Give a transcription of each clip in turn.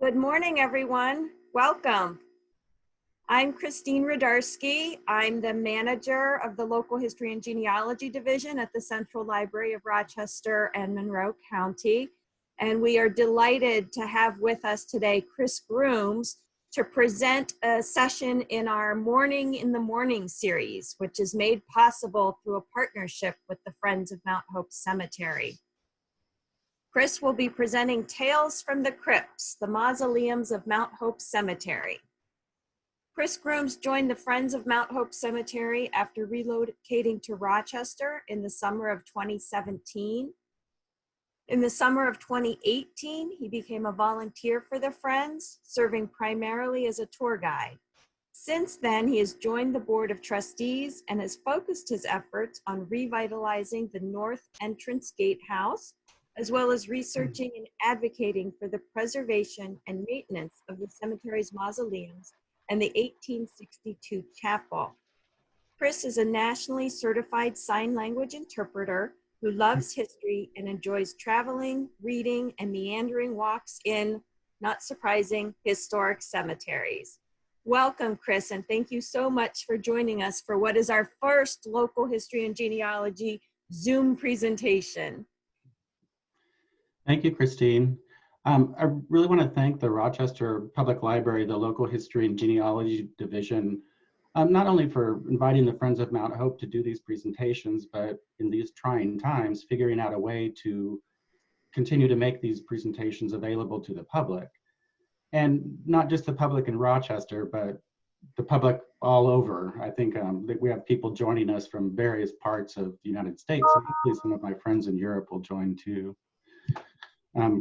Good morning, everyone. Welcome. I'm Christine Radarski. I'm the manager of the Local History and Genealogy Division at the Central Library of Rochester and Monroe County. And we are delighted to have with us today Chris Grooms to present a session in our Mourning in the Mourning series, which is made possible through a partnership with the Friends of Mount Hope Cemetery. Chris will be presenting Tales from the Crypts, the Mausoleums of Mount Hope Cemetery. Chris Grooms joined the Friends of Mount Hope Cemetery after relocating to Rochester in the summer of 2017. In the summer of 2018, he became a volunteer for the Friends, serving primarily as a tour guide. Since then, he has joined the Board of Trustees and has focused his efforts on revitalizing the North Entrance Gatehouse, as well as researching and advocating for the preservation and maintenance of the cemetery's mausoleums and the 1862 chapel. Chris is a nationally certified sign language interpreter who loves history and enjoys traveling, reading, and meandering walks in, not surprising, historic cemeteries. Welcome, Chris, and thank you so much for joining us for what is our first Local History and Genealogy Zoom presentation. Thank you, Christine. I really want to thank the Rochester Public Library, the Local History and Genealogy Division, not only for inviting the Friends of Mount Hope to do these presentations, but in these trying times, figuring out a way to continue to make these presentations available to the public. And not just the public in Rochester, but the public all over. I think that we have people joining us from various parts of the United States. So hopefully some of my friends in Europe will join too.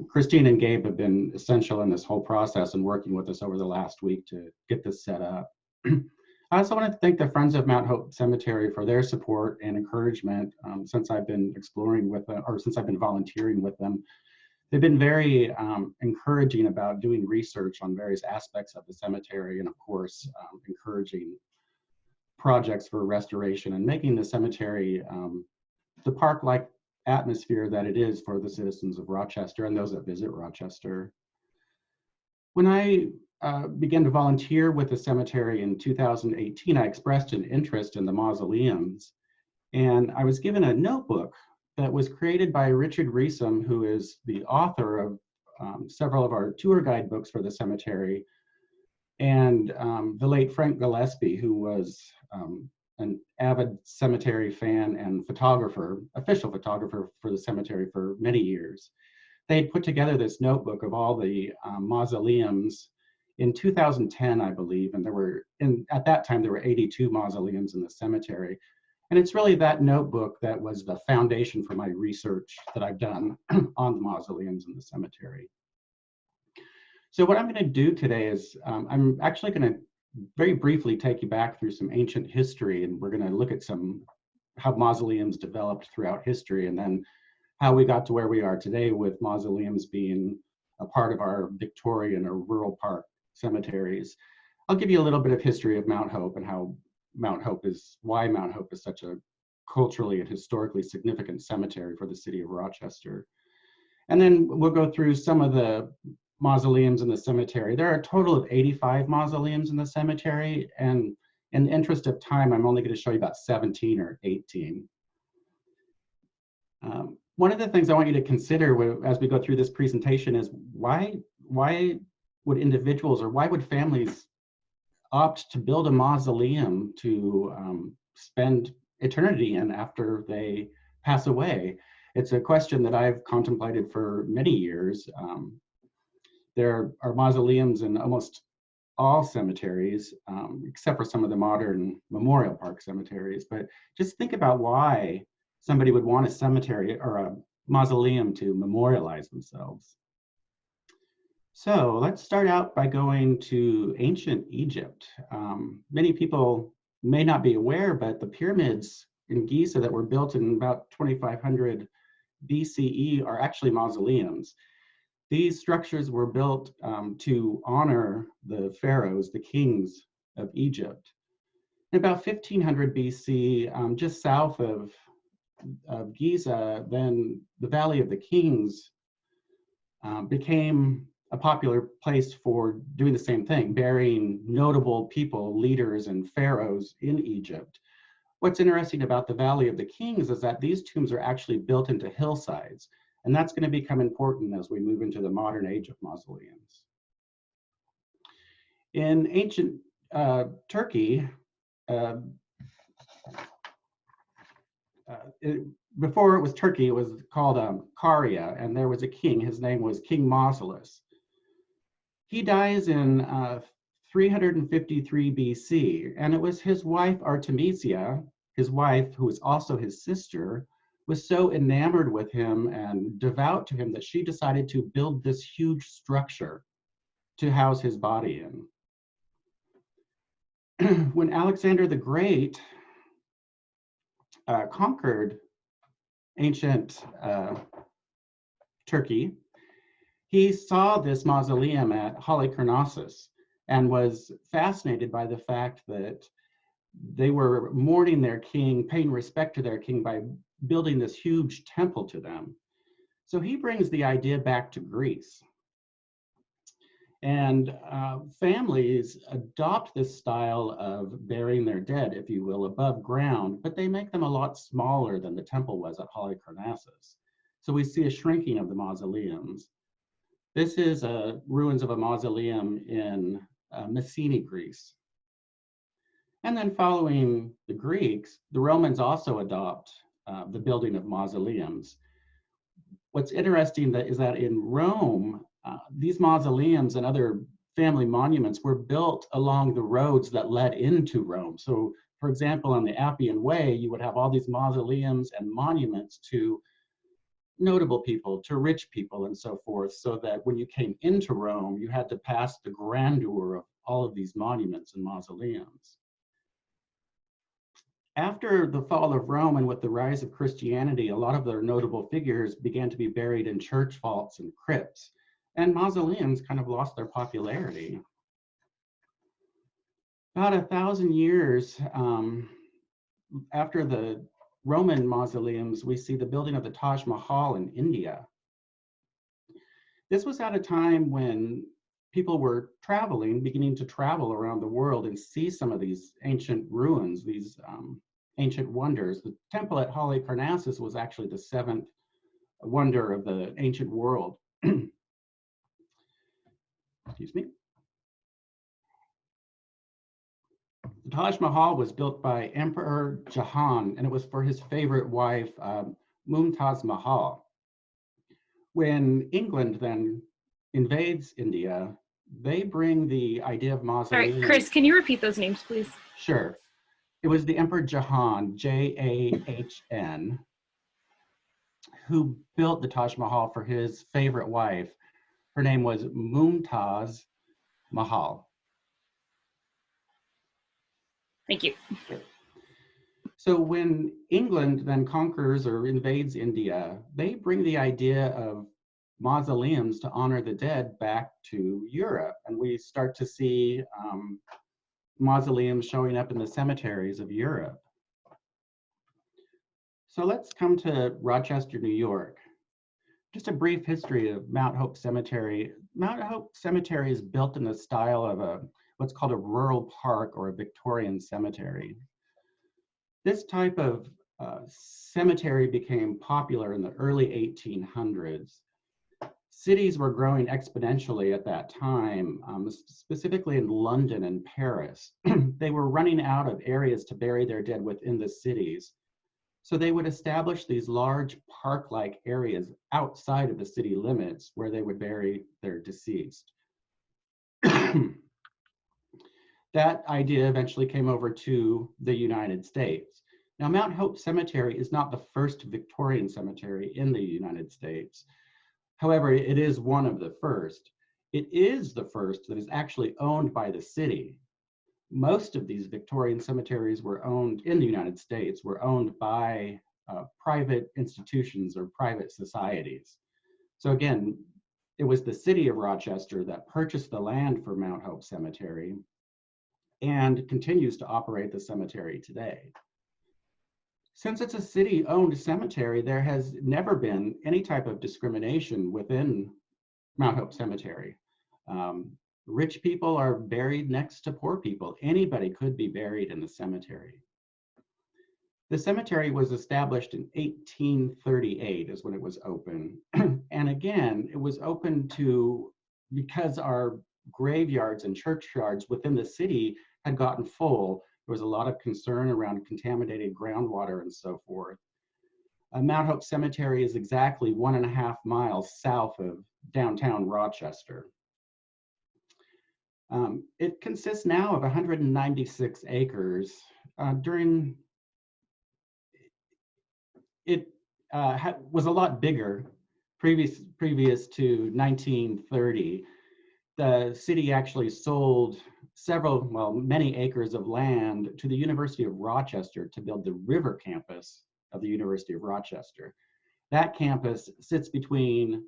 Christine and Gabe have been essential in this whole process and working with us over the last week to get this set up. I also want to thank the Friends of Mount Hope Cemetery for their support and encouragement since I've been exploring with them, or since I've been volunteering with them. They've been very encouraging about doing research on various aspects of the cemetery and, of course, encouraging projects for restoration and making the cemetery the park-like atmosphere that it is for the citizens of Rochester and those that visit Rochester. When I began to volunteer with the cemetery in 2018, I expressed an interest in the mausoleums, and I was given a notebook that was created by Richard Reesum, who is the author of several of our tour guide books for the cemetery, and the late Frank Gillespie, who was an avid cemetery fan and photographer, official photographer for the cemetery for many years. They had put together this notebook of all the mausoleums in 2010, I believe, and at that time there were 82 mausoleums in the cemetery. And it's really that notebook that was the foundation for my research that I've done on the mausoleums in the cemetery. So what I'm going to do today is I'm actually going to very briefly take you back through some ancient history, and we're going to look at how mausoleums developed throughout history, and then how we got to where we are today with mausoleums being a part of our Victorian or rural park cemeteries. I'll give you a little bit of history of Mount Hope and why Mount Hope is such a culturally and historically significant cemetery for the city of Rochester. And then we'll go through some of the mausoleums in the cemetery. There are a total of 85 mausoleums in the cemetery, and in the interest of time, I'm only going to show you about 17 or 18. One of the things I want you to consider as we go through this presentation is why would individuals or why would families opt to build a mausoleum to spend eternity in after they pass away? It's a question that I've contemplated for many years. There are mausoleums in almost all cemeteries, except for some of the modern memorial park cemeteries. But just think about why somebody would want a cemetery or a mausoleum to memorialize themselves. So let's start out by going to ancient Egypt. Many people may not be aware, but the pyramids in Giza that were built in about 2500 BCE are actually mausoleums. These structures were built to honor the pharaohs, the kings of Egypt. In about 1500 BC, just south of Giza, then the Valley of the Kings became a popular place for doing the same thing, burying notable people, leaders, and pharaohs in Egypt. What's interesting about the Valley of the Kings is that these tombs are actually built into hillsides, and that's going to become important as we move into the modern age of mausoleums. In ancient Turkey, before it was Turkey, it was called Caria, and there was a king. His name was King Mausolus. He dies in 353 BC, and it was his wife Artemisia, his wife, who was also his sister, was so enamored with him and devout to him that she decided to build this huge structure to house his body in. When Alexander the Great conquered ancient Turkey, he saw this mausoleum at Halicarnassus and was fascinated by the fact that they were mourning their king, paying respect to their king by building this huge temple to them. So he brings the idea back to Greece. And families adopt this style of burying their dead, if you will, above ground, but they make them a lot smaller than the temple was at Halicarnassus. So we see a shrinking of the mausoleums. This is ruins of a mausoleum in Messene, Greece. And then following the Greeks, the Romans also adopt the building of mausoleums. What's interesting is that in Rome, these mausoleums and other family monuments were built along the roads that led into Rome. So, for example, on the Appian Way, you would have all these mausoleums and monuments to notable people, to rich people, and so forth, so that when you came into Rome, you had to pass the grandeur of all of these monuments and mausoleums. After the fall of Rome and with the rise of Christianity, a lot of their notable figures began to be buried in church vaults and crypts, and mausoleums kind of lost their popularity. About 1,000 years after the Roman mausoleums, we see the building of the Taj Mahal in India. This was at a time when people were beginning to travel around the world and see some of these ancient ruins, these ancient wonders. The temple at Halicarnassus was actually the 7th wonder of the ancient world. Excuse me. The Taj Mahal was built by Emperor Jahan, and it was for his favorite wife, Mumtaz Mahal. When England then invades India, they bring the idea of mausoleum. All right, Chris, can you repeat those names, please? Sure. It was the Emperor Jahan, Jahn, who built the Taj Mahal for his favorite wife. Her name was Mumtaz Mahal. Thank you. So when England then conquers or invades India, they bring the idea of mausoleums to honor the dead back to Europe. And we start to see mausoleums showing up in the cemeteries of Europe. So let's come to Rochester, New York. Just a brief history of Mount Hope Cemetery. Mount Hope Cemetery is built in the style of what's called a rural park or a Victorian cemetery. This type of cemetery became popular in the early 1800s. Cities were growing exponentially at that time, specifically in London and Paris. They were running out of areas to bury their dead within the cities. So they would establish these large park-like areas outside of the city limits where they would bury their deceased. That idea eventually came over to the United States. Now, Mount Hope Cemetery is not the first Victorian cemetery in the United States. However, it is one of the first. It is the first that is actually owned by the city. Most of these Victorian cemeteries were owned in the United States, were owned by private institutions or private societies. So again, it was the city of Rochester that purchased the land for Mount Hope Cemetery and continues to operate the cemetery today. Since it's a city-owned cemetery, there has never been any type of discrimination within Mount Hope Cemetery. Rich people are buried next to poor people. Anybody could be buried in the cemetery. The cemetery was established in 1838 is when it was open. And again, it was open because our graveyards and churchyards within the city had gotten full. There was a lot of concern around contaminated groundwater and so forth. Mount Hope Cemetery is exactly 1.5 miles south of downtown Rochester. It consists now of 196 acres. It was a lot bigger previous to 1930. The city actually sold many acres of land to the University of Rochester to build the river campus of the University of Rochester. That campus sits between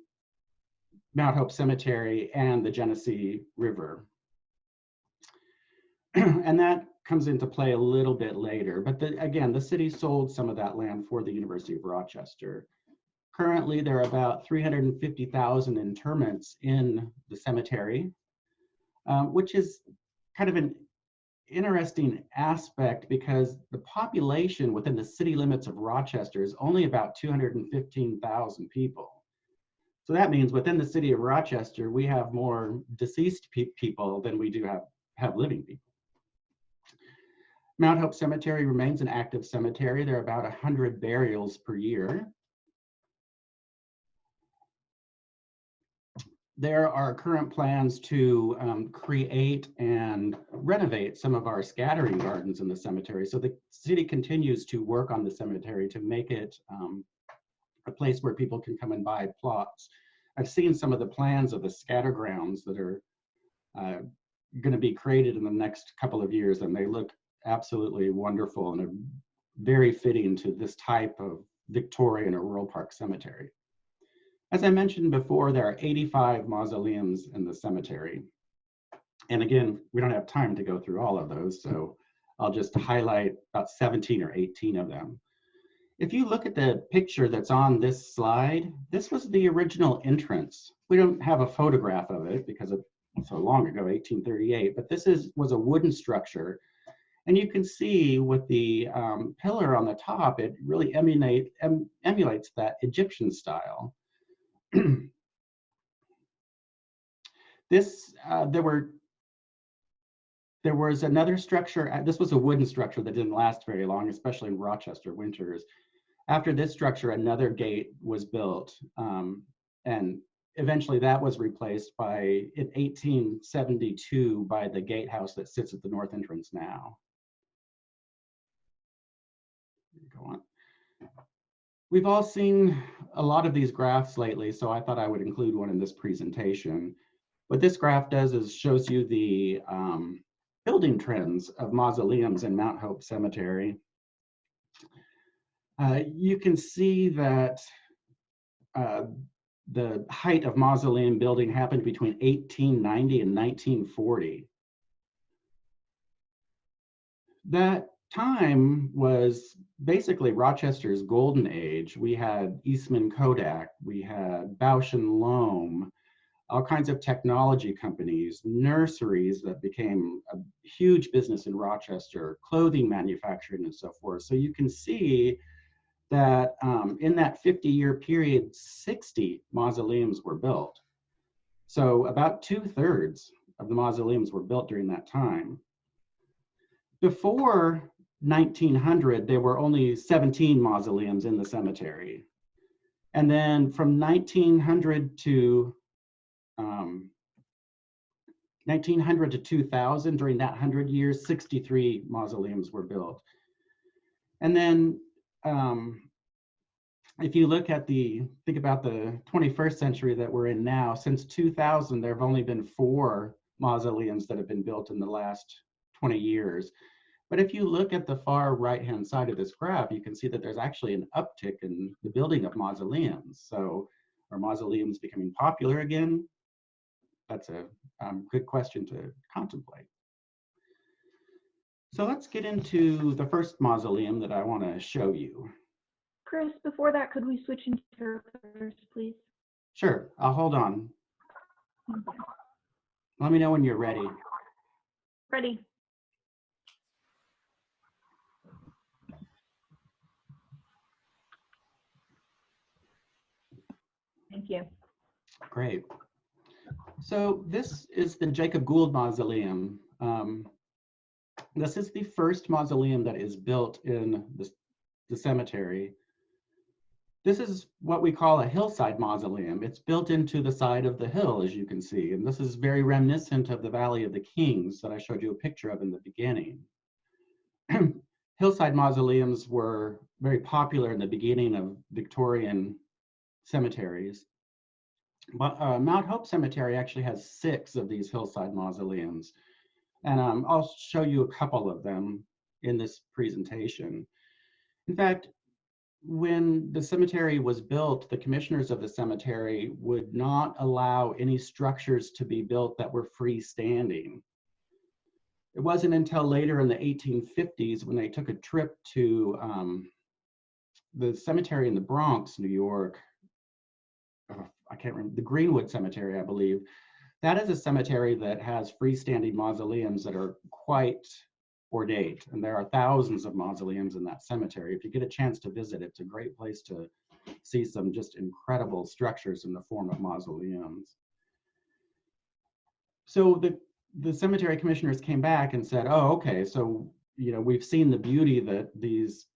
Mount Hope Cemetery and the Genesee River. And that comes into play a little bit later, but again, the city sold some of that land for the University of Rochester. Currently, there are about 350,000 interments in the cemetery, which is kind of an interesting aspect because the population within the city limits of Rochester is only about 215,000 people. So that means within the city of Rochester, we have more deceased people than we do have living people. Mount Hope Cemetery remains an active cemetery. There are about 100 burials per year. There are current plans to create and renovate some of our scattering gardens in the cemetery. So the city continues to work on the cemetery to make it a place where people can come and buy plots. I've seen some of the plans of the scatter grounds that are going to be created in the next couple of years, and they look absolutely wonderful and are very fitting to this type of Victorian or rural park cemetery. As I mentioned before, there are 85 mausoleums in the cemetery. And again, we don't have time to go through all of those, so I'll just highlight about 17 or 18 of them. If you look at the picture that's on this slide, this was the original entrance. We don't have a photograph of it because it's so long ago, 1838, but this was a wooden structure. And you can see with the pillar on the top, it really emulates that Egyptian style. There was another structure. This was a wooden structure that didn't last very long, especially in Rochester winters. After this structure, another gate was built, and eventually that was replaced in 1872 by the gatehouse that sits at the north entrance now. Go on. We've all seen a lot of these graphs lately, so I thought I would include one in this presentation. What this graph does is shows you the building trends of mausoleums in Mount Hope Cemetery. You can see that the height of mausoleum building happened between 1890 and 1940. That time was basically Rochester's golden age. We had Eastman Kodak, we had Bausch and Lomb, all kinds of technology companies, nurseries that became a huge business in Rochester, clothing manufacturing and so forth. So you can see that in that 50-year period, 60 mausoleums were built. So about 2/3 of the mausoleums were built during that time. Before 1900, there were only 17 mausoleums in the cemetery. And then from 1900 to 2000, during that 100 years, 63 mausoleums were built. And then if you think about the 21st century that we're in now, since 2000, there have only been 4 mausoleums that have been built in the last 20 years. But if you look at the far right-hand side of this graph, you can see that there's actually an uptick in the building of mausoleums. So are mausoleums becoming popular again? That's a good question to contemplate. So let's get into the first mausoleum that I want to show you. Chris, before that, could we switch interpreters, please? Sure, I'll hold on. Let me know when you're ready. Ready. Thank you. Great. So this is the Jakob Gould Mausoleum. This is the first mausoleum that is built in the cemetery. This is what we call a hillside mausoleum. It's built into the side of the hill, as you can see. And this is very reminiscent of the Valley of the Kings that I showed you a picture of in the beginning. Hillside mausoleums were very popular in the beginning of Victorian cemeteries. Mount Hope Cemetery actually has 6 of these hillside mausoleums. And I'll show you a couple of them in this presentation. In fact, when the cemetery was built, the commissioners of the cemetery would not allow any structures to be built that were freestanding. It wasn't until later in the 1850s when they took a trip to the cemetery in the Bronx, New York. I can't remember, the Greenwood Cemetery, I believe. That is a cemetery that has freestanding mausoleums that are quite ornate, and there are thousands of mausoleums in that cemetery. If you get a chance to visit, it's a great place to see some just incredible structures in the form of mausoleums. So the cemetery commissioners came back and said, oh, okay, so we've seen the beauty that these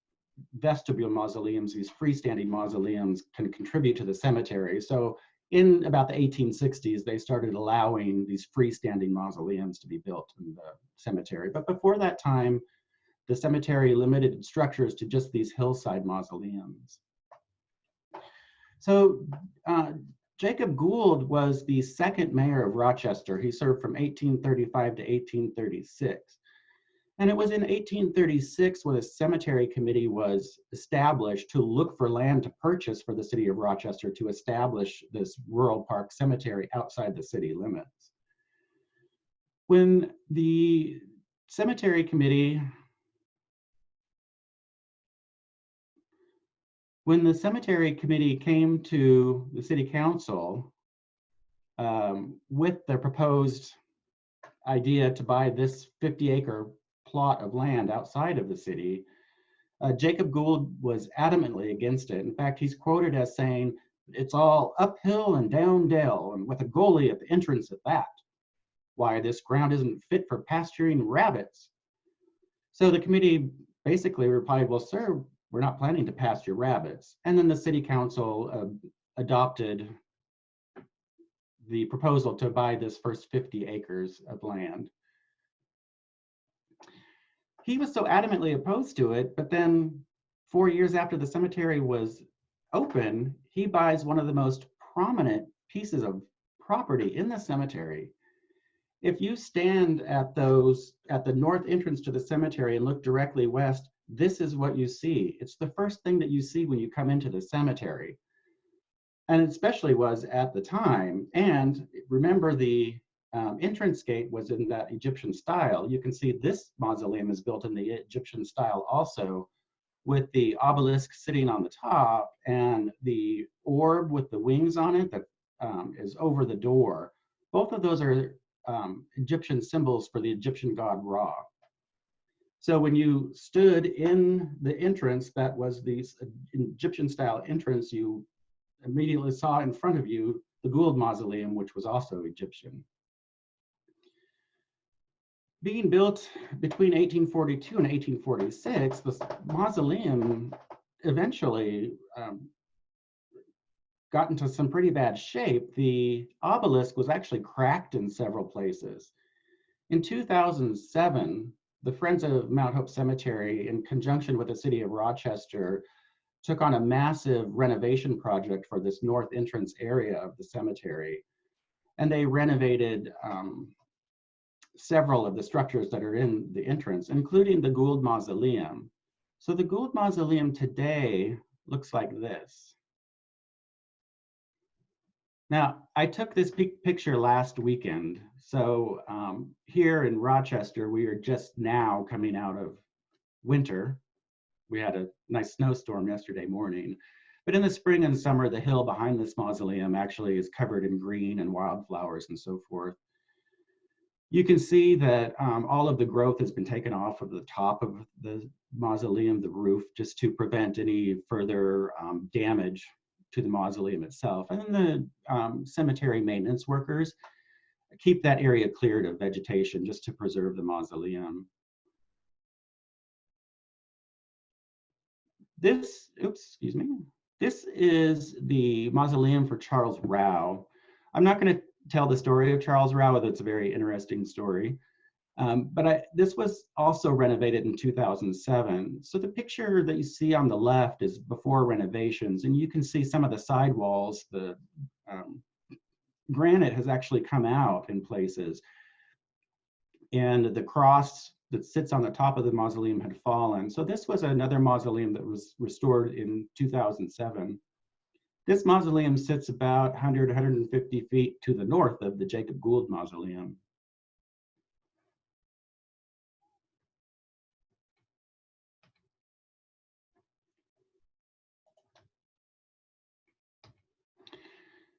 vestibule mausoleums, these freestanding mausoleums, can contribute to the cemetery. So in about the 1860s, they started allowing these freestanding mausoleums to be built in the cemetery. But before that time, the cemetery limited structures to just these hillside mausoleums. So Jakob Gould was the second mayor of Rochester. He served from 1835 to 1836. And it was in 1836 when a cemetery committee was established to look for land to purchase for the city of Rochester to establish this rural park cemetery outside the city limits. When the cemetery committee came to the city council with their proposed idea to buy this 50-acre plot of land outside of the city, Jakob Gould was adamantly against it. In fact, he's quoted as saying, "It's all uphill and down dale, and with a goalie at the entrance at that. Why, this ground isn't fit for pasturing rabbits." So the committee basically replied, well, sir, we're not planning to pasture rabbits. And then the city council adopted the proposal to buy this first 50 acres of land. He was so adamantly opposed to it, but then 4 years after the cemetery was open, he buys one of the most prominent pieces of property in the cemetery. If you stand at the north entrance to the cemetery and look directly west, this is what you see. It's the first thing that you see when you come into the cemetery. And it especially was at the time. And remember, the entrance gate was in that Egyptian style. You can see this mausoleum is built in the Egyptian style also, with the obelisk sitting on the top and the orb with the wings on it that is over the door. Both of those are Egyptian symbols for the Egyptian god Ra. So when you stood in the entrance, that was the Egyptian style entrance, you immediately saw in front of you the Gould Mausoleum, which was also Egyptian. Being built between 1842 and 1846, this mausoleum eventually got into some pretty bad shape. The obelisk was actually cracked in several places. In 2007, the Friends of Mount Hope Cemetery, in conjunction with the city of Rochester, took on a massive renovation project for this north entrance area of the cemetery. And they renovated several of the structures that are in the entrance, including the Gould Mausoleum. So the Gould Mausoleum today looks like this. Now, I took this picture last weekend. So here in Rochester, we are just now coming out of winter. We had a nice snowstorm yesterday morning. But in the spring and summer, the hill behind this mausoleum actually is covered in green and wildflowers and so forth. You can see that all of the growth has been taken off of the top of the mausoleum, the roof, just to prevent any further damage to the mausoleum itself. And then the cemetery maintenance workers keep that area cleared of vegetation just to preserve the mausoleum. This, excuse me. This is the mausoleum for Charles Rao. I'm not going to tell the story of Charles Rao, although it's a very interesting story. This was also renovated in 2007. So the picture that you see on the left is before renovations, and you can see some of the sidewalls. The granite has actually come out in places, and the cross that sits on the top of the mausoleum had fallen. So this was another mausoleum that was restored in 2007. This mausoleum sits about 100, 150 feet to the north of the Jakob Gould Mausoleum.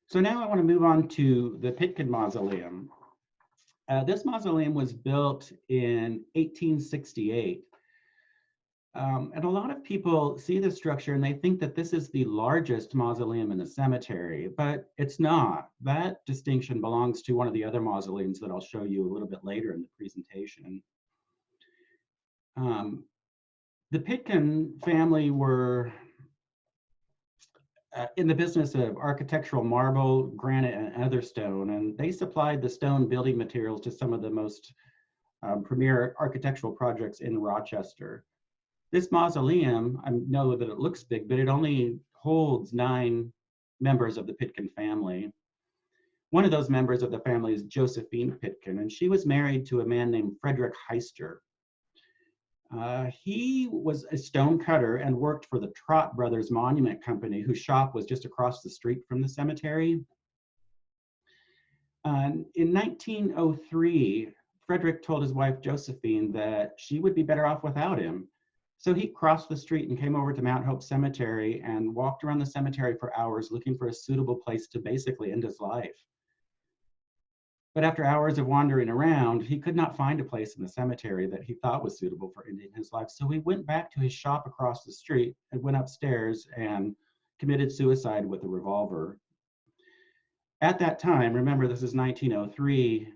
So now I want to move on to the Pitkin Mausoleum. This mausoleum was built in 1868. And a lot of people see this structure and they think that this is the largest mausoleum in the cemetery, but it's not. That distinction belongs to one of the other mausoleums that I'll show you a little bit later in the presentation. The Pitkin family were in the business of architectural marble, granite, and other stone, and they supplied the stone building materials to some of the most premier architectural projects in Rochester. This mausoleum, I know that it looks big, but it only holds 9 members of the Pitkin family. One of those members of the family is Josephine Pitkin, and she was married to a man named Frederick Heister. He was a stone cutter and worked for the Trott Brothers Monument Company, whose shop was just across the street from the cemetery. In 1903, Frederick told his wife Josephine that she would be better off without him. So he crossed the street and came over to Mount Hope Cemetery and walked around the cemetery for hours looking for a suitable place to basically end his life. But after hours of wandering around, he could not find a place in the cemetery that he thought was suitable for ending his life. So he went back to his shop across the street and went upstairs and committed suicide with a revolver. At that time, remember this is 1903,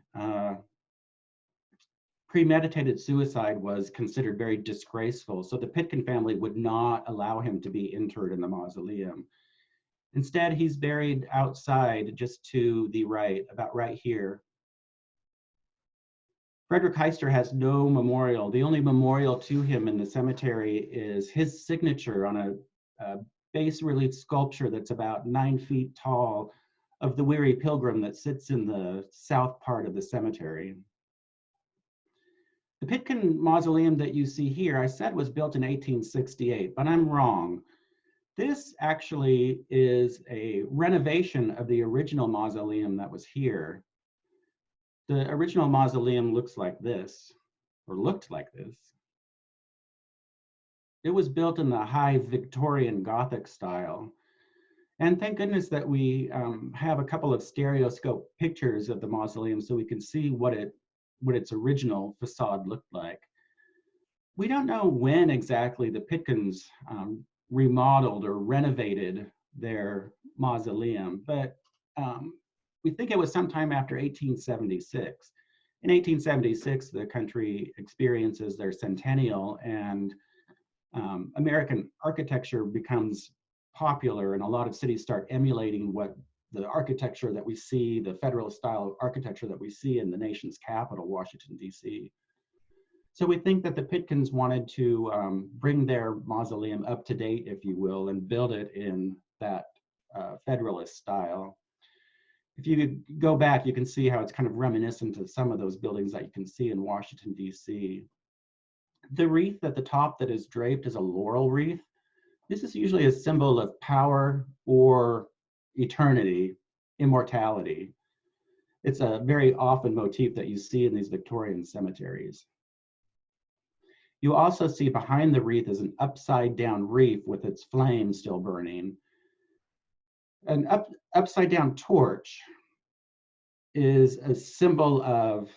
premeditated suicide was considered very disgraceful. So the Pitkin family would not allow him to be interred in the mausoleum. Instead, he's buried outside just to the right, about right here. Frederick Heister has no memorial. The only memorial to him in the cemetery is his signature on a bas relief sculpture that's about 9 feet tall of the weary pilgrim that sits in the south part of the cemetery. The Pitkin Mausoleum that you see here, I said was built in 1868, but I'm wrong. This actually is a renovation of the original mausoleum that was here. The original mausoleum looks like this, or looked like this. It was built in the high Victorian Gothic style. And thank goodness that we have a couple of stereoscope pictures of the mausoleum so we can see what its original facade looked like. We don't know when exactly the Pitkins remodeled or renovated their mausoleum, but we think it was sometime after 1876. In 1876, the country experiences their centennial, and American architecture becomes popular, and a lot of cities start emulating what the architecture that we see, the Federalist style of architecture that we see in the nation's capital, Washington, D.C. So we think that the Pitkins wanted to bring their mausoleum up to date, if you will, and build it in that Federalist style. If you go back, you can see how it's kind of reminiscent of some of those buildings that you can see in Washington, D.C. The wreath at the top that is draped is a laurel wreath. This is usually a symbol of power or eternity, immortality. It's a very often motif that you see in these Victorian cemeteries. You also see behind the wreath is an upside down wreath with its flame still burning. An upside down torch is a symbol of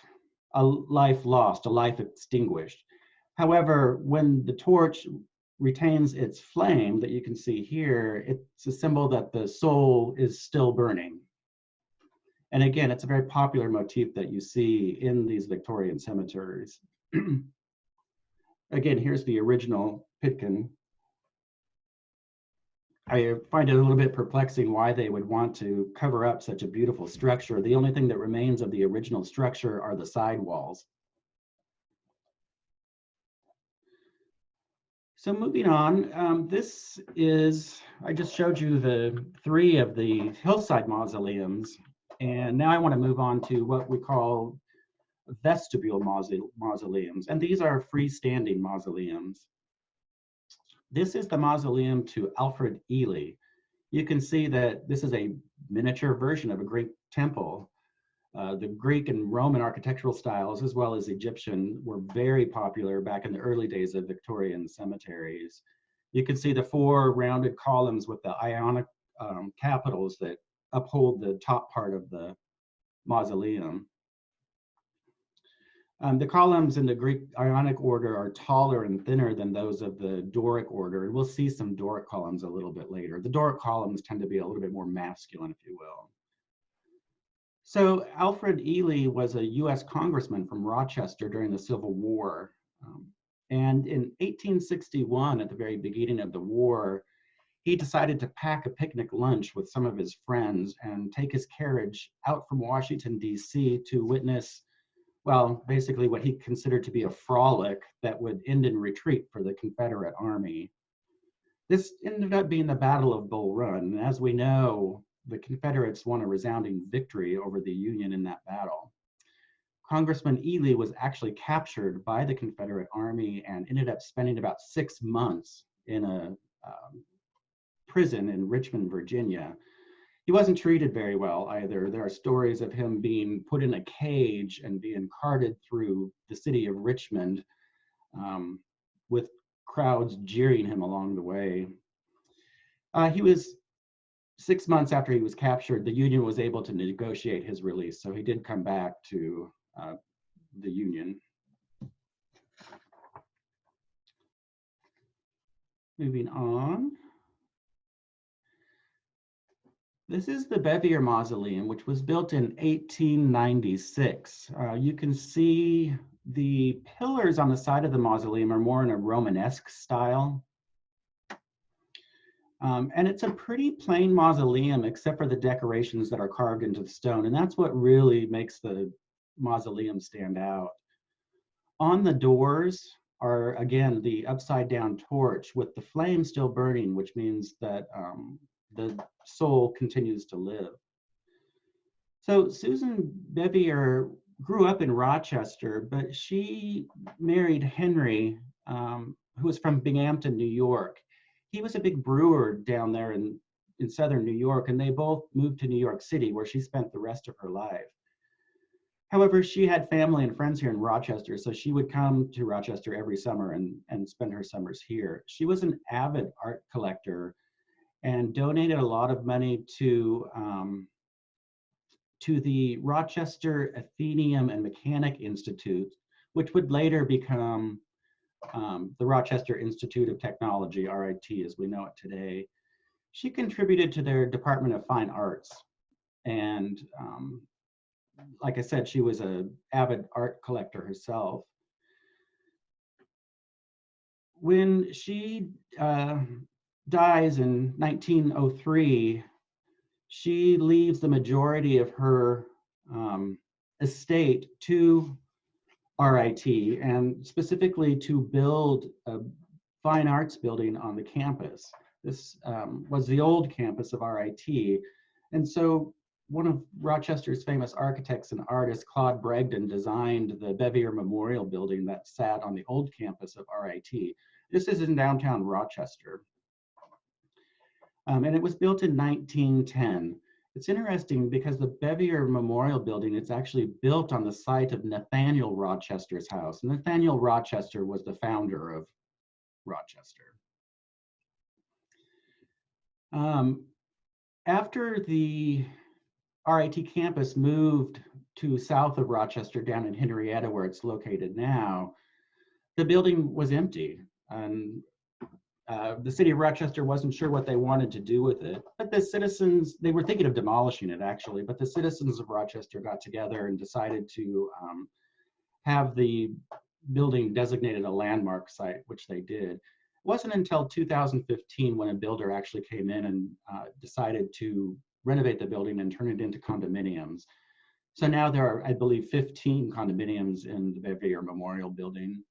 a life lost, a life extinguished. However, when the torch retains its flame that you can see here, it's a symbol that the soul is still burning. And again, it's a very popular motif that you see in these Victorian cemeteries. Again, here's the original Pitkin. I find it a little bit perplexing why they would want to cover up such a beautiful structure. The only thing that remains of the original structure are the side walls. So moving on, this is, I just showed you the 3 of the hillside mausoleums, and now I want to move on to what we call vestibule mausoleums, and these are freestanding mausoleums. This is the mausoleum to Alfred Ely. You can see that this is a miniature version of a Greek temple. The Greek and Roman architectural styles, as well as Egyptian, were very popular back in the early days of Victorian cemeteries. You can see the 4 rounded columns with the Ionic capitals that uphold the top part of the mausoleum. The columns in the Greek Ionic order are taller and thinner than those of the Doric order, and we'll see some Doric columns a little bit later. The Doric columns tend to be a little bit more masculine, if you will. So Alfred Ely was a US congressman from Rochester during the Civil War. And in 1861, at the very beginning of the war, he decided to pack a picnic lunch with some of his friends and take his carriage out from Washington, D.C. to witness, well, basically what he considered to be a frolic that would end in retreat for the Confederate Army. This ended up being the Battle of Bull Run. And as we know, the Confederates won a resounding victory over the Union in that battle. Congressman Ely was actually captured by the Confederate Army and ended up spending about 6 months in a prison in Richmond, Virginia. He wasn't treated very well either. There are stories of him being put in a cage and being carted through the city of Richmond with crowds jeering him along the way. He was 6 months after he was captured, the Union was able to negotiate his release, so he did come back to the Union. Moving on. This is the Bevier Mausoleum, which was built in 1896. You can see the pillars on the side of the mausoleum are more in a Romanesque style. And it's a pretty plain mausoleum, except for the decorations that are carved into the stone. And that's what really makes the mausoleum stand out. On the doors are, again, the upside down torch with the flame still burning, which means that the soul continues to live. So Susan Bevier grew up in Rochester, but she married Henry, who was from Binghamton, New York. He was a big brewer down there in southern New York, and they both moved to New York City, where she spent the rest of her life. However, she had family and friends here in Rochester, so she would come to Rochester every summer and spend her summers here. She was an avid art collector and donated a lot of money to the Rochester Athenaeum and Mechanic Institute, which would later become the Rochester Institute of Technology, RIT, as we know it today. She contributed to their Department of Fine Arts. And like I said, she was an avid art collector herself. When she dies in 1903, she leaves the majority of her estate to RIT, and specifically to build a fine arts building on the campus. This was the old campus of RIT. And so one of Rochester's famous architects and artists, Claude Bragdon, designed the Bevier Memorial Building that sat on the old campus of RIT. This is in downtown Rochester. And it was built in 1910. It's interesting because the Bevier Memorial Building is actually built on the site of Nathaniel Rochester's house. And Nathaniel Rochester was the founder of Rochester. After the RIT campus moved to south of Rochester down in Henrietta, where it's located now, the building was empty. And the city of Rochester wasn't sure what they wanted to do with it, but the citizens, they were thinking of demolishing it actually, but the citizens of Rochester got together and decided to have the building designated a landmark site, which they did. It wasn't until 2015 when a builder actually came in and decided to renovate the building and turn it into condominiums. So now there are, I believe, 15 condominiums in the Bevier Memorial Building.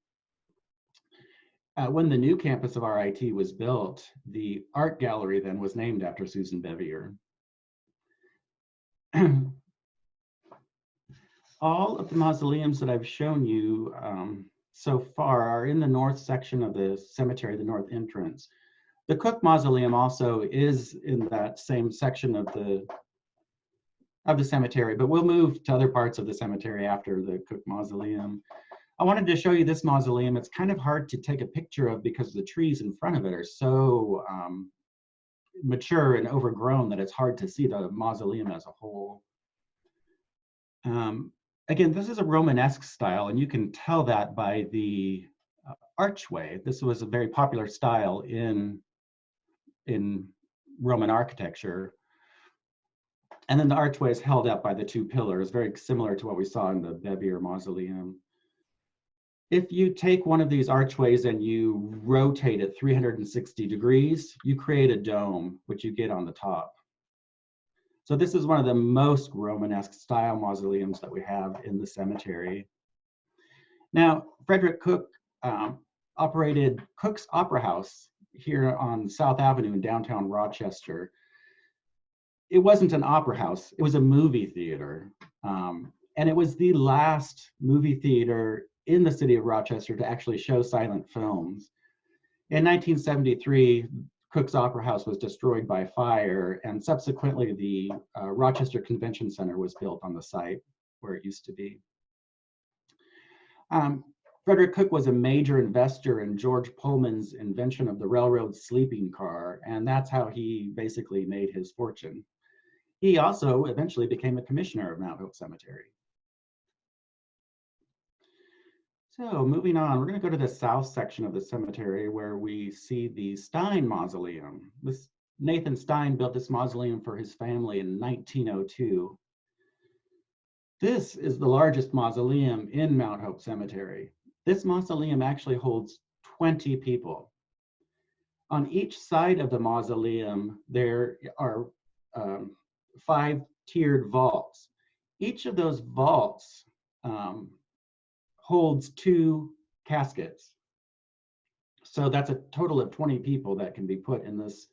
When the new campus of RIT was built, the art gallery then was named after Susan Bevier. All of the mausoleums that I've shown you so far are in the north section of the cemetery, the north entrance. The Cook Mausoleum also is in that same section of the cemetery, but we'll move to other parts of the cemetery after the Cook Mausoleum. I wanted to show you this mausoleum. It's kind of hard to take a picture of because the trees in front of it are so mature and overgrown that it's hard to see the mausoleum as a whole. Again, this is a Romanesque style, and you can tell that by the archway. This was a very popular style in Roman architecture. And then the archway is held up by the two pillars, very similar to what we saw in the Bevier Mausoleum. If you take one of these archways and you rotate it 360 degrees, you create a dome, which you get on the top. So this is one of the most Romanesque style mausoleums that we have in the cemetery. Now, Frederick Cook operated Cook's Opera House here on South Avenue in downtown Rochester. It wasn't an opera house, it was a movie theater. And it was the last movie theater in the city of Rochester to actually show silent films. In 1973, Cook's Opera House was destroyed by fire, and subsequently the Rochester Convention Center was built on the site where it used to be. Frederick Cook was a major investor in George Pullman's invention of the railroad sleeping car, and that's how he basically made his fortune. He also eventually became a commissioner of Mount Hope Cemetery. So moving on, we're going to go to the south section of the cemetery where we see the Stein Mausoleum. Nathan Stein built this mausoleum for his family in 1902. This is the largest mausoleum in Mount Hope Cemetery. This mausoleum actually holds 20 people. On each side of the mausoleum, there are 5 tiered vaults. Each of those vaults holds 2 caskets. So that's a total of 20 people that can be put in this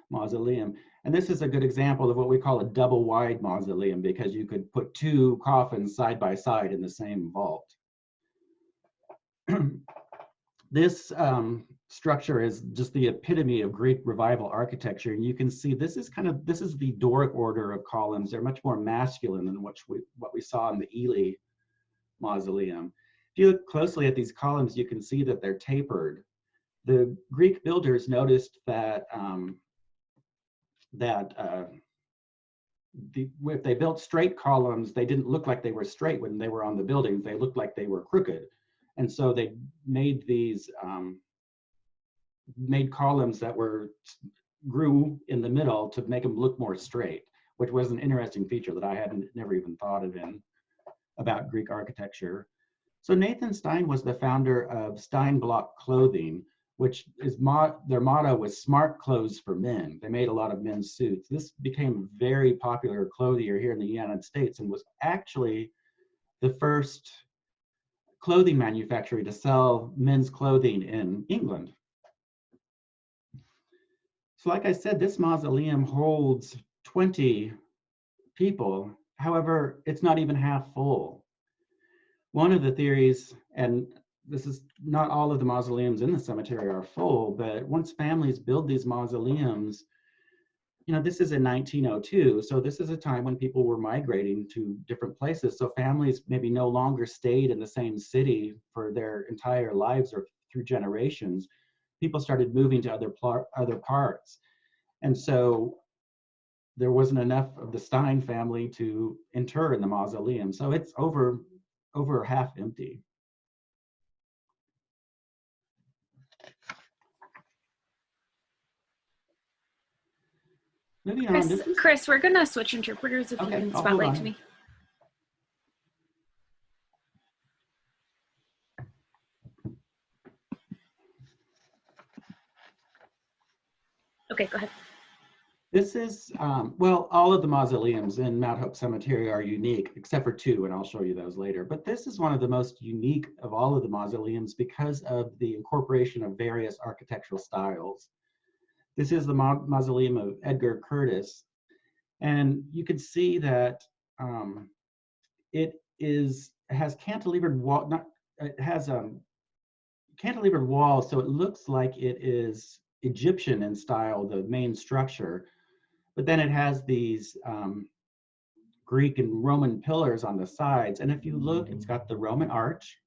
mausoleum. And this is a good example of what we call a double wide mausoleum, because you could put 2 coffins side by side in the same vault. This structure is just the epitome of Greek Revival architecture. And you can see this is the Doric order of columns. They're much more masculine than what we saw in the Ely Mausoleum. If you look closely at these columns, you can see that they're tapered. The Greek builders noticed that if they built straight columns, they didn't look like they were straight when they were on the buildings. They looked like they were crooked. And so they made these made columns that grew in the middle to make them look more straight, which was an interesting feature that I hadn't never even thought of about Greek architecture. So Nathan Stein was the founder of Stein Block Clothing, which is their motto was smart clothes for men. They made a lot of men's suits. This became very popular clothier here in the United States and was actually the first clothing manufacturer to sell men's clothing in England. So like I said, this mausoleum holds 20 people. However, it's not even half full. One of the theories, and this is not all of the mausoleums in the cemetery are full, but once families build these mausoleums, this is in 1902. So this is a time when people were migrating to different places. So families maybe no longer stayed in the same city for their entire lives or through generations. People started moving to other parts. And so there wasn't enough of the Stein family to inter in the mausoleum. So it's over half empty. Moving on, Chris, we're gonna switch interpreters if you can spotlight to me. Okay, go ahead. This is, well, all of the mausoleums in Mount Hope Cemetery are unique, except for two, and I'll show you those later. But this is one of the most unique of all of the mausoleums because of the incorporation of various architectural styles. This is the mausoleum of Edgar Curtis. And you can see that it has cantilevered wall, it has cantilevered walls, so it looks like it is Egyptian in style, the main structure, but then it has these Greek and Roman pillars on the sides. And if you look, it's got the Roman arch.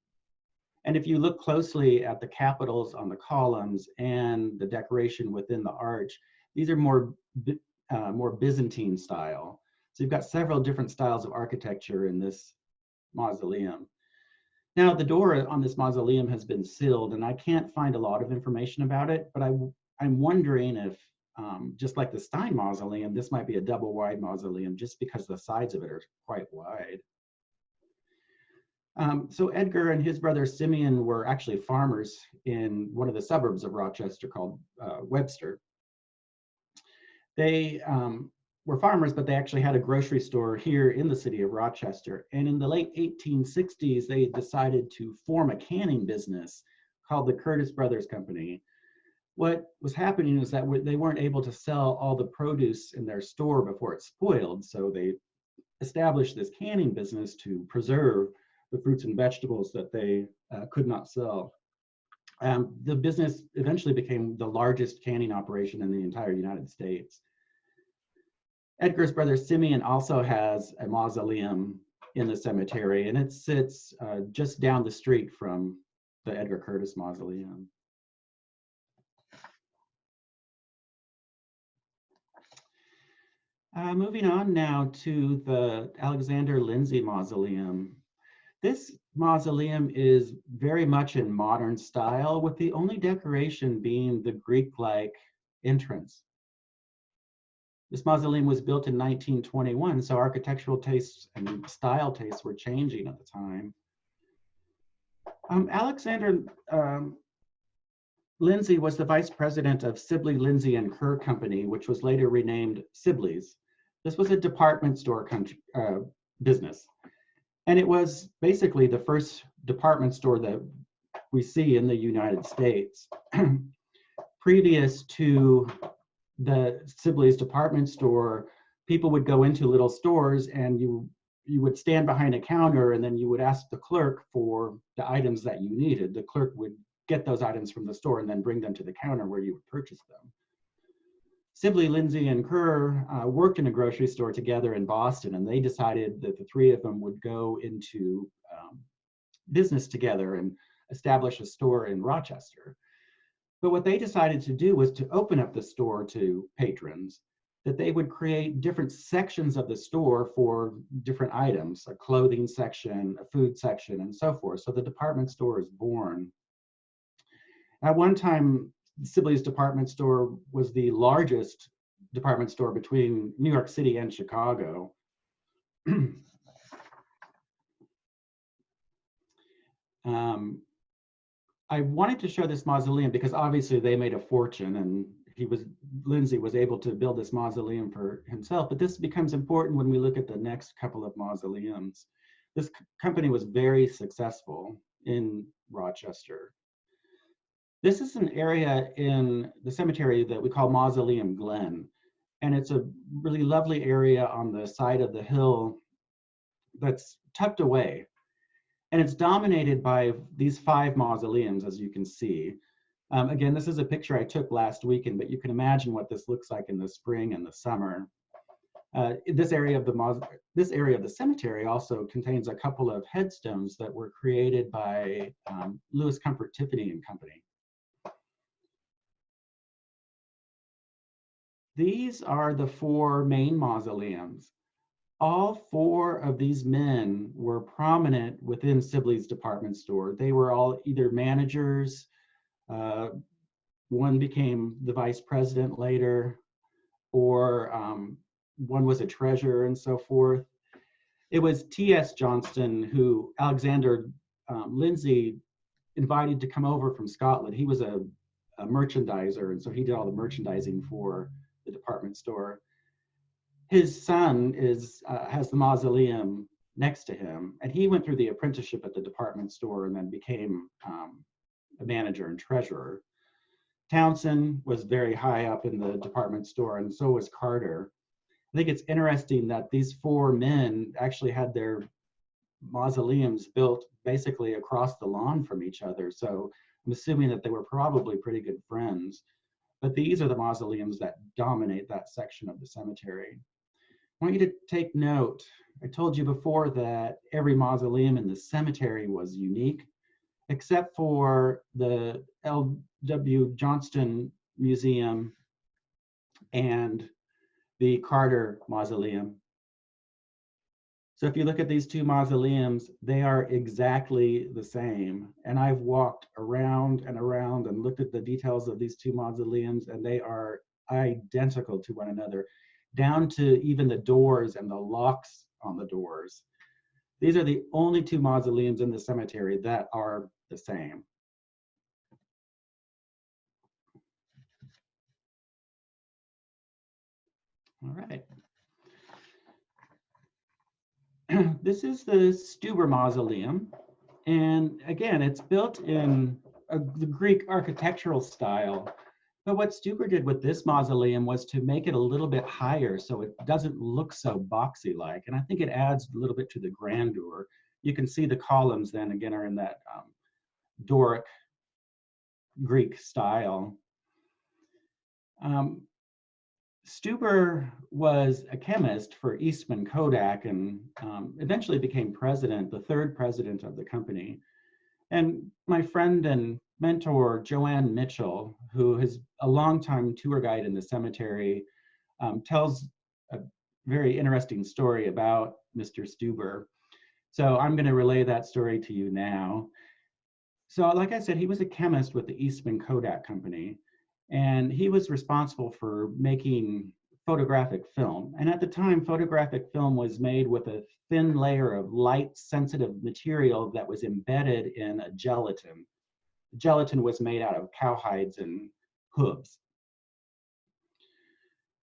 And if you look closely at the capitals on the columns and the decoration within the arch, these are more Byzantine style. So you've got several different styles of architecture in this mausoleum. Now the door on this mausoleum has been sealed and I can't find a lot of information about it, but I'm wondering if, just like the Stein Mausoleum, this might be a double wide mausoleum just because the sides of it are quite wide. So Edgar and his brother Simeon were actually farmers in one of the suburbs of Rochester called Webster. They were farmers, but they actually had a grocery store here in the city of Rochester. And in the late 1860s, they decided to form a canning business called the Curtis Brothers Company. What was happening is that they weren't able to sell all the produce in their store before it spoiled. So they established this canning business to preserve the fruits and vegetables that they could not sell. The business eventually became the largest canning operation in the entire United States. Edgar's brother Simeon also has a mausoleum in the cemetery, and it sits just down the street from the Edgar Curtis Mausoleum. Moving on now to the Alexander Lindsay Mausoleum. This mausoleum is very much in modern style, with the only decoration being the Greek-like entrance. This mausoleum was built in 1921, so architectural tastes and style tastes were changing at the time. Alexander Lindsay was the vice president of Sibley, Lindsay and Kerr Company, which was later renamed Sibleys. This was a department store business. And it was basically the first department store that we see in the United States. Previous to the Sibleys department store, people would go into little stores and you would stand behind a counter and then you would ask the clerk for the items that you needed. The clerk would get those items from the store and then bring them to the counter where you would purchase them. Sibley, Lindsay, and Kerr worked in a grocery store together in Boston, and they decided that the three of them would go into business together and establish a store in Rochester. But what they decided to do was to open up the store to patrons, that they would create different sections of the store for different items, a clothing section, a food section, and so forth. So the department store is born. At one time, Sibley's department store was the largest department store between New York City and Chicago. I wanted to show this mausoleum because obviously they made a fortune and Lindsay was able to build this mausoleum for himself, but this becomes important when we look at the next couple of mausoleums. This company was very successful in Rochester. This is an area in the cemetery that we call Mausoleum Glenn, and it's a really lovely area on the side of the hill that's tucked away. And it's dominated by these 5 mausoleums, as you can see. Again, this is a picture I took last weekend, but you can imagine what this looks like in the spring and the summer. This area of the cemetery also contains a couple of headstones that were created by Louis Comfort Tiffany and Company. these are the four main mausoleums. All four of these men were prominent within Sibleys department store. They were all either managers, one became the vice president later, or one was a treasurer and so forth. It was T.S. Johnston who Alexander Lindsay invited to come over from Scotland. He was a merchandiser, and so he did all the merchandising for the department store. His son has the mausoleum next to him, and he went through the apprenticeship at the department store and then became a manager and treasurer. Townsend was very high up in the department store, and so was Carter. I think it's interesting that these four men actually had their mausoleums built basically across the lawn from each other. So I'm assuming that they were probably pretty good friends. But these are the mausoleums that dominate that section of the cemetery. I want you to take note. I told you before that every mausoleum in the cemetery was unique, except for the L.W. Johnston Museum and the Carter Mausoleum. So if you look at these two mausoleums, they are exactly the same. And I've walked around and around and looked at the details of these two mausoleums, and they are identical to one another, down to even the doors and the locks on the doors. These are the only two mausoleums in the cemetery that are the same. All right. This is the Stuber Mausoleum. And again, it's built in the Greek architectural style. But what Stuber did with this mausoleum was to make it a little bit higher so it doesn't look so boxy-like. And I think it adds a little bit to the grandeur. You can see the columns then again are in that Doric Greek style. Stuber was a chemist for Eastman Kodak and eventually became president, the third president of the company. And my friend and mentor, Joanne Mitchell, who is a longtime tour guide in the cemetery, tells a very interesting story about Mr. Stuber. So I'm going to relay that story to you now. So like I said, he was a chemist with the Eastman Kodak company. And he was responsible for making photographic film. And at the time, photographic film was made with a thin layer of light-sensitive material that was embedded in a gelatin. The gelatin was made out of cowhides and hooves.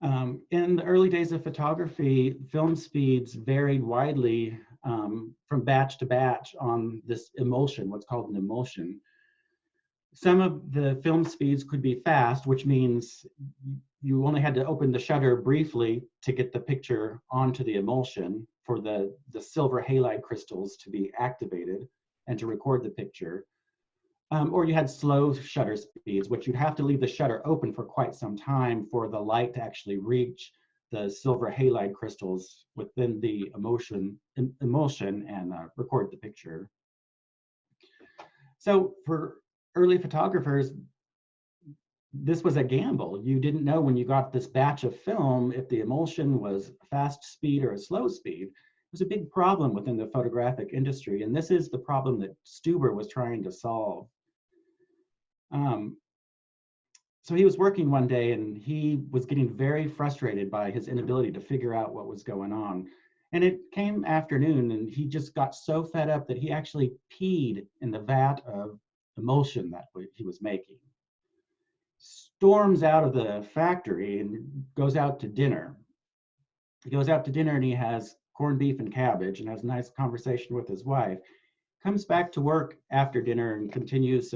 In the early days of photography, film speeds varied widely from batch to batch on this emulsion, what's called an emulsion. Some of the film speeds could be fast, which means you only had to open the shutter briefly to get the picture onto the emulsion for the silver halide crystals to be activated and to record the picture. Or you had slow shutter speeds, which you'd have to leave the shutter open for quite some time for the light to actually reach the silver halide crystals within the emulsion and record the picture. So for early photographers, this was a gamble. You didn't know when you got this batch of film if the emulsion was a fast speed or a slow speed. It was a big problem within the photographic industry, and this is the problem that Stuber was trying to solve. So he was working one day and he was getting very frustrated by his inability to figure out what was going on. And it came afternoon and he just got so fed up that he actually peed in the vat of emulsion that he was making. Storms out of the factory and goes out to dinner. He goes out to dinner and he has corned beef and cabbage and has a nice conversation with his wife. Comes back to work after dinner and continues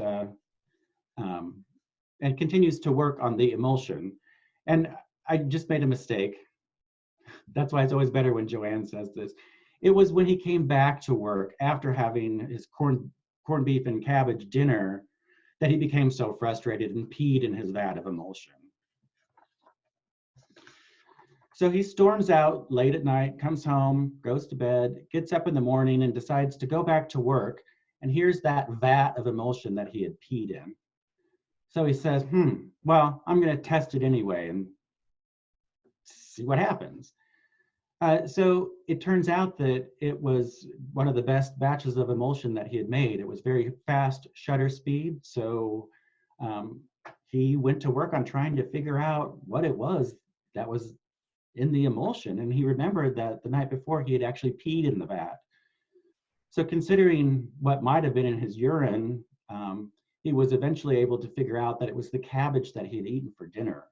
to work on the emulsion. And I just made a mistake. That's why it's always better when Joanne says this. It was when he came back to work after having his corned beef and cabbage dinner that he became so frustrated and peed in his vat of emulsion. So he storms out late at night, comes home, goes to bed, gets up in the morning and decides to go back to work. And here's that vat of emulsion that he had peed in. So he says, well, I'm going to test it anyway. And see what happens. So it turns out that it was one of the best batches of emulsion that he had made. It was very fast shutter speed. So he went to work on trying to figure out what it was that was in the emulsion. And he remembered that the night before he had actually peed in the vat. So considering what might have been in his urine, he was eventually able to figure out that it was the cabbage that he had eaten for dinner.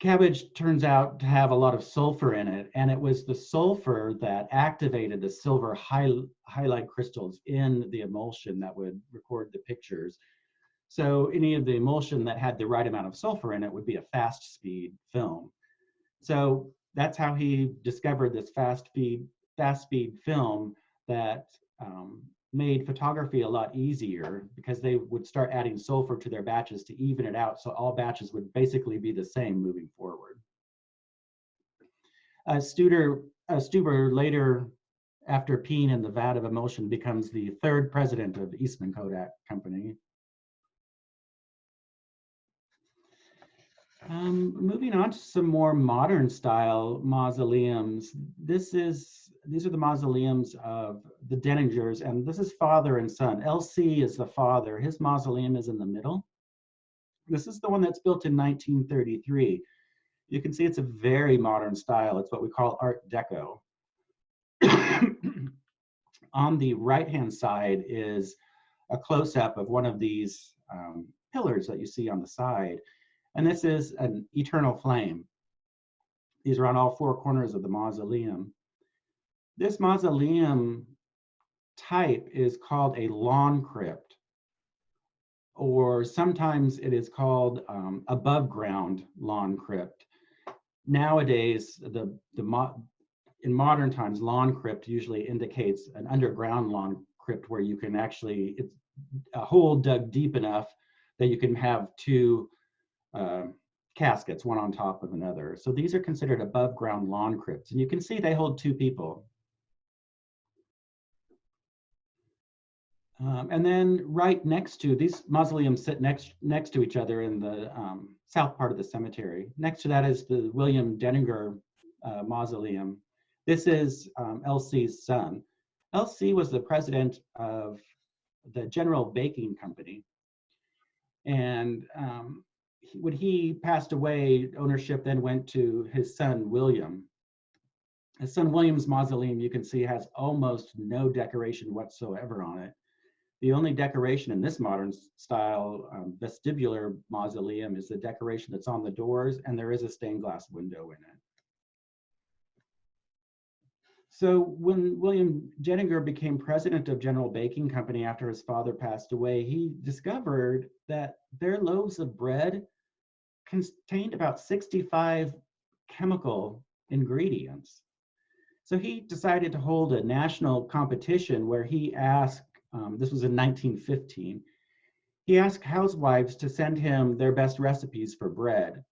Cabbage turns out to have a lot of sulfur in it, and it was the sulfur that activated the silver highlight crystals in the emulsion that would record the pictures. So any of the emulsion that had the right amount of sulfur in it would be a fast speed film. So that's how he discovered this fast speed film that made photography a lot easier, because they would start adding sulfur to their batches to even it out, so all batches would basically be the same moving forward. Stuber later, after peeing in the vat of emulsion, becomes the third president of Eastman Kodak Company. Moving on to some more modern style mausoleums. These are the mausoleums of the Deningers, and this is father and son. LC is the father. His mausoleum is in the middle. This is the one that's built in 1933. You can see it's a very modern style. It's what we call Art Deco. On the right-hand side is a close-up of one of these pillars that you see on the side. And this is an eternal flame. These are on all four corners of the mausoleum. This mausoleum type is called a lawn crypt, or sometimes it is called above ground lawn crypt. Nowadays, in modern times, lawn crypt usually indicates an underground lawn crypt where you can actually, it's a hole dug deep enough that you can have two caskets, one on top of another. So these are considered above ground lawn crypts. And you can see they hold two people. And then right next to, these mausoleums sit next to each other in the south part of the cemetery. Next to that is the William Denninger Mausoleum. This is LC's son. LC was the president of the General Baking Company. And when he passed away, ownership then went to his son, William. His son William's mausoleum, you can see, has almost no decoration whatsoever on it. The only decoration in this modern style vestibular mausoleum is the decoration that's on the doors, and there is a stained glass window in it. So when William Denninger became president of General Baking Company after his father passed away, he discovered that their loaves of bread contained about 65 chemical ingredients. So he decided to hold a national competition where he asked, this was in 1915, he asked housewives to send him their best recipes for bread.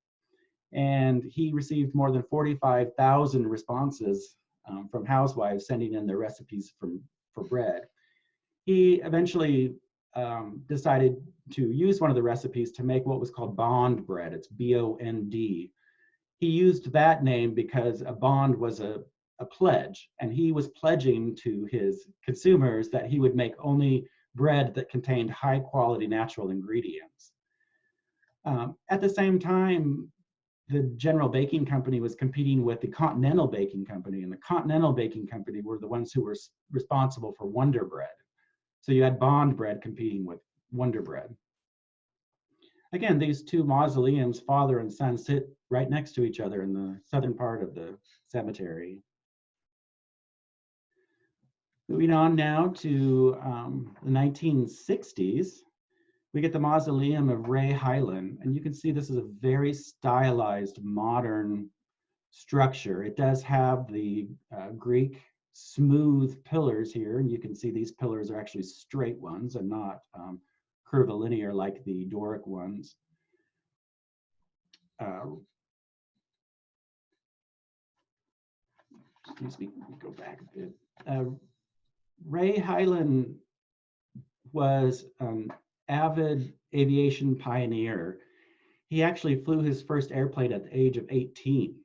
And he received more than 45,000 responses from housewives sending in their recipes for bread. He eventually decided to use one of the recipes to make what was called bond bread. It's B-O-N-D. He used that name because a bond was a pledge, and he was pledging to his consumers that he would make only bread that contained high quality natural ingredients. At the same time, the General Baking Company was competing with the Continental Baking Company, and the Continental Baking Company were the ones who were responsible for Wonder Bread. So you had Bond Bread competing with Wonder Bread. Again, these two mausoleums, father and son, sit right next to each other in the southern part of the cemetery. Moving on now to the 1960s, we get the Mausoleum of Rhea Hyland, and you can see this is a very stylized modern structure. It does have the Greek smooth pillars here, and you can see these pillars are actually straight ones and not curvilinear like the Doric ones. Excuse me, let me go back a bit. Rhea Hyland was an avid aviation pioneer. He actually flew his first airplane at the age of 18.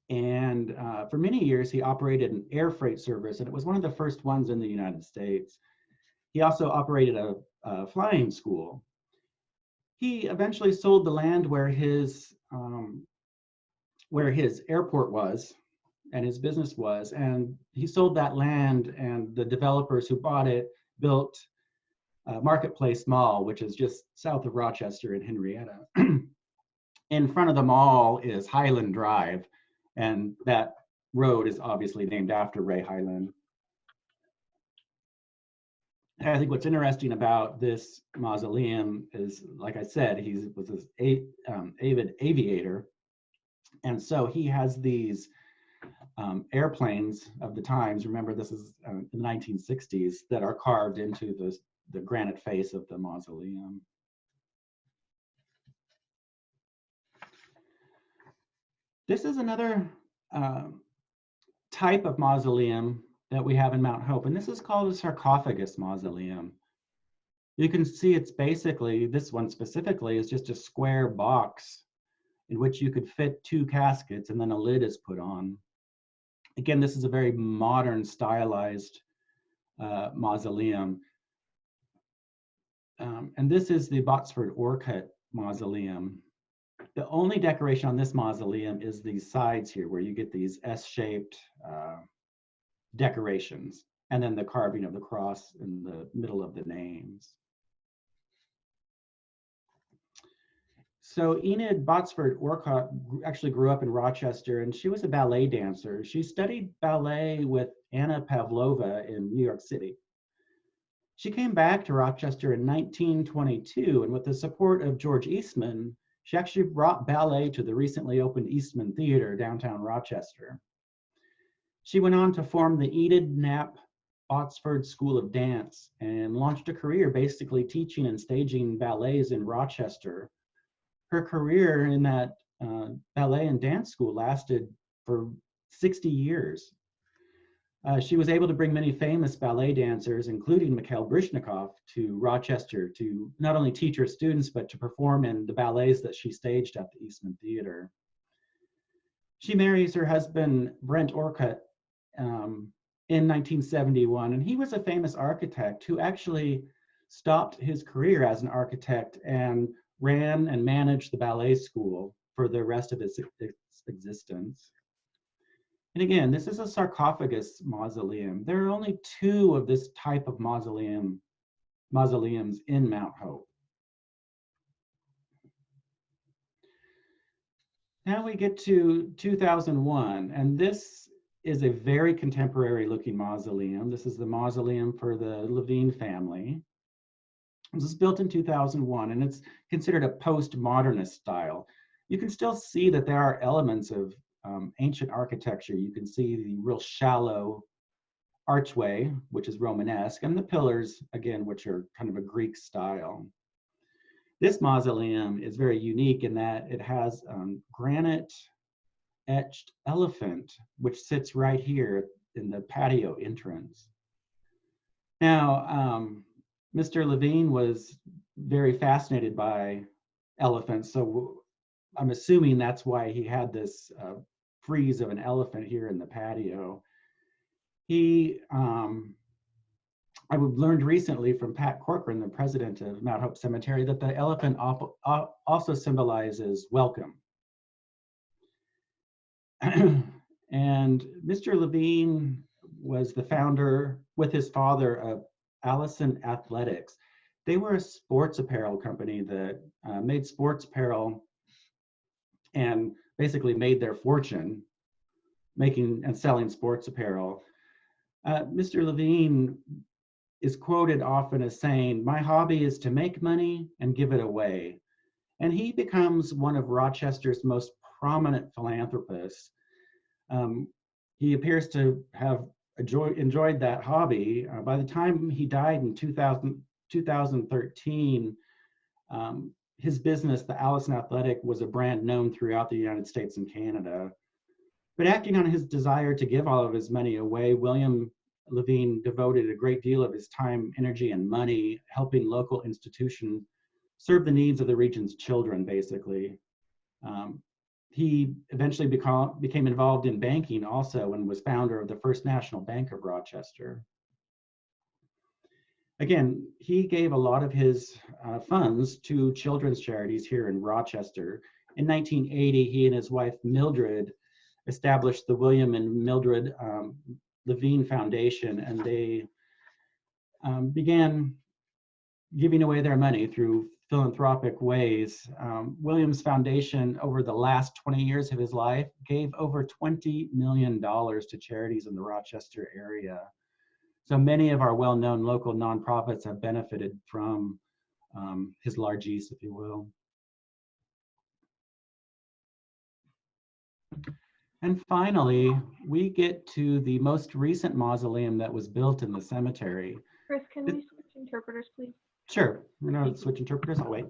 And for many years, he operated an air freight service, and it was one of the first ones in the United States. He also operated a flying school. He eventually sold the land where his airport was and his business was, and he sold that land, and the developers who bought it built Marketplace Mall, which is just south of Rochester in Henrietta. In front of the mall is Highland Drive, and that road is obviously named after Rhea Hyland. And I think what's interesting about this mausoleum is, like I said, he was this avid aviator, and so he has these airplanes of the times. Remember, this is in the 1960s, that are carved into the granite face of the mausoleum. This is another type of mausoleum that we have in Mount Hope, and this is called a sarcophagus mausoleum. You can see it's basically, this one specifically is just a square box in which you could fit 2 caskets, and then a lid is put on. Again, this is a very modern, stylized mausoleum. And this is the Botsford Orcutt Mausoleum. The only decoration on this mausoleum is these sides here, where you get these S-shaped decorations, and then the carving of the cross in the middle of the names. So Enid Botsford Orcutt actually grew up in Rochester, and she was a ballet dancer. She studied ballet with Anna Pavlova in New York City. She came back to Rochester in 1922, and with the support of George Eastman, she actually brought ballet to the recently opened Eastman Theater, downtown Rochester. She went on to form the Enid Knapp Botsford School of Dance and launched a career basically teaching and staging ballets in Rochester. Her career in that ballet and dance school lasted for 60 years. She was able to bring many famous ballet dancers, including Mikhail Baryshnikov, to Rochester to not only teach her students, but to perform in the ballets that she staged at the Eastman Theater. She marries her husband, Brent Orcutt, in 1971, and he was a famous architect who actually stopped his career as an architect and ran and managed the ballet school for the rest of its existence. And again, this is a sarcophagus mausoleum. There are only 2 of this type of mausoleums in Mount Hope. Now we get to 2001, and this is a very contemporary looking mausoleum. This is the mausoleum for the Levine family. This was built in 2001, and it's considered a post-modernist style. You can still see that there are elements of ancient architecture. You can see the real shallow archway, which is Romanesque, and the pillars, again, which are kind of a Greek style. This mausoleum is very unique in that it has granite etched elephant, which sits right here in the patio entrance. Now, Mr. Levine was very fascinated by elephants, so I'm assuming that's why he had this frieze of an elephant here in the patio. I learned recently from Pat Corcoran, the president of Mount Hope Cemetery, that the elephant also symbolizes welcome. And Mr. Levine was the founder, with his father, of Allison Athletics. They were a sports apparel company that made sports apparel and basically made their fortune making and selling sports apparel. Mr. Levine is quoted often as saying, "My hobby is to make money and give it away." And he becomes one of Rochester's most prominent philanthropists. He appears to have enjoyed that hobby. By the time he died in 2013, his business, the Allison Athletic, was a brand known throughout the United States and Canada. But acting on his desire to give all of his money away, William Levine devoted a great deal of his time, energy, and money helping local institutions serve the needs of the region's children, basically. He eventually became involved in banking also and was founder of the First National Bank of Rochester. Again, he gave a lot of his funds to children's charities here in Rochester. In 1980, he and his wife Mildred established the William and Mildred Levine Foundation, and they began giving away their money through philanthropic ways. William's foundation, over the last 20 years of his life, gave over $20 million to charities in the Rochester area. So many of our well-known local nonprofits have benefited from his largesse, if you will. And finally, we get to the most recent mausoleum that was built in the cemetery. Chris, can we switch interpreters, please? Sure, we're going to switch interpreters. I'll wait.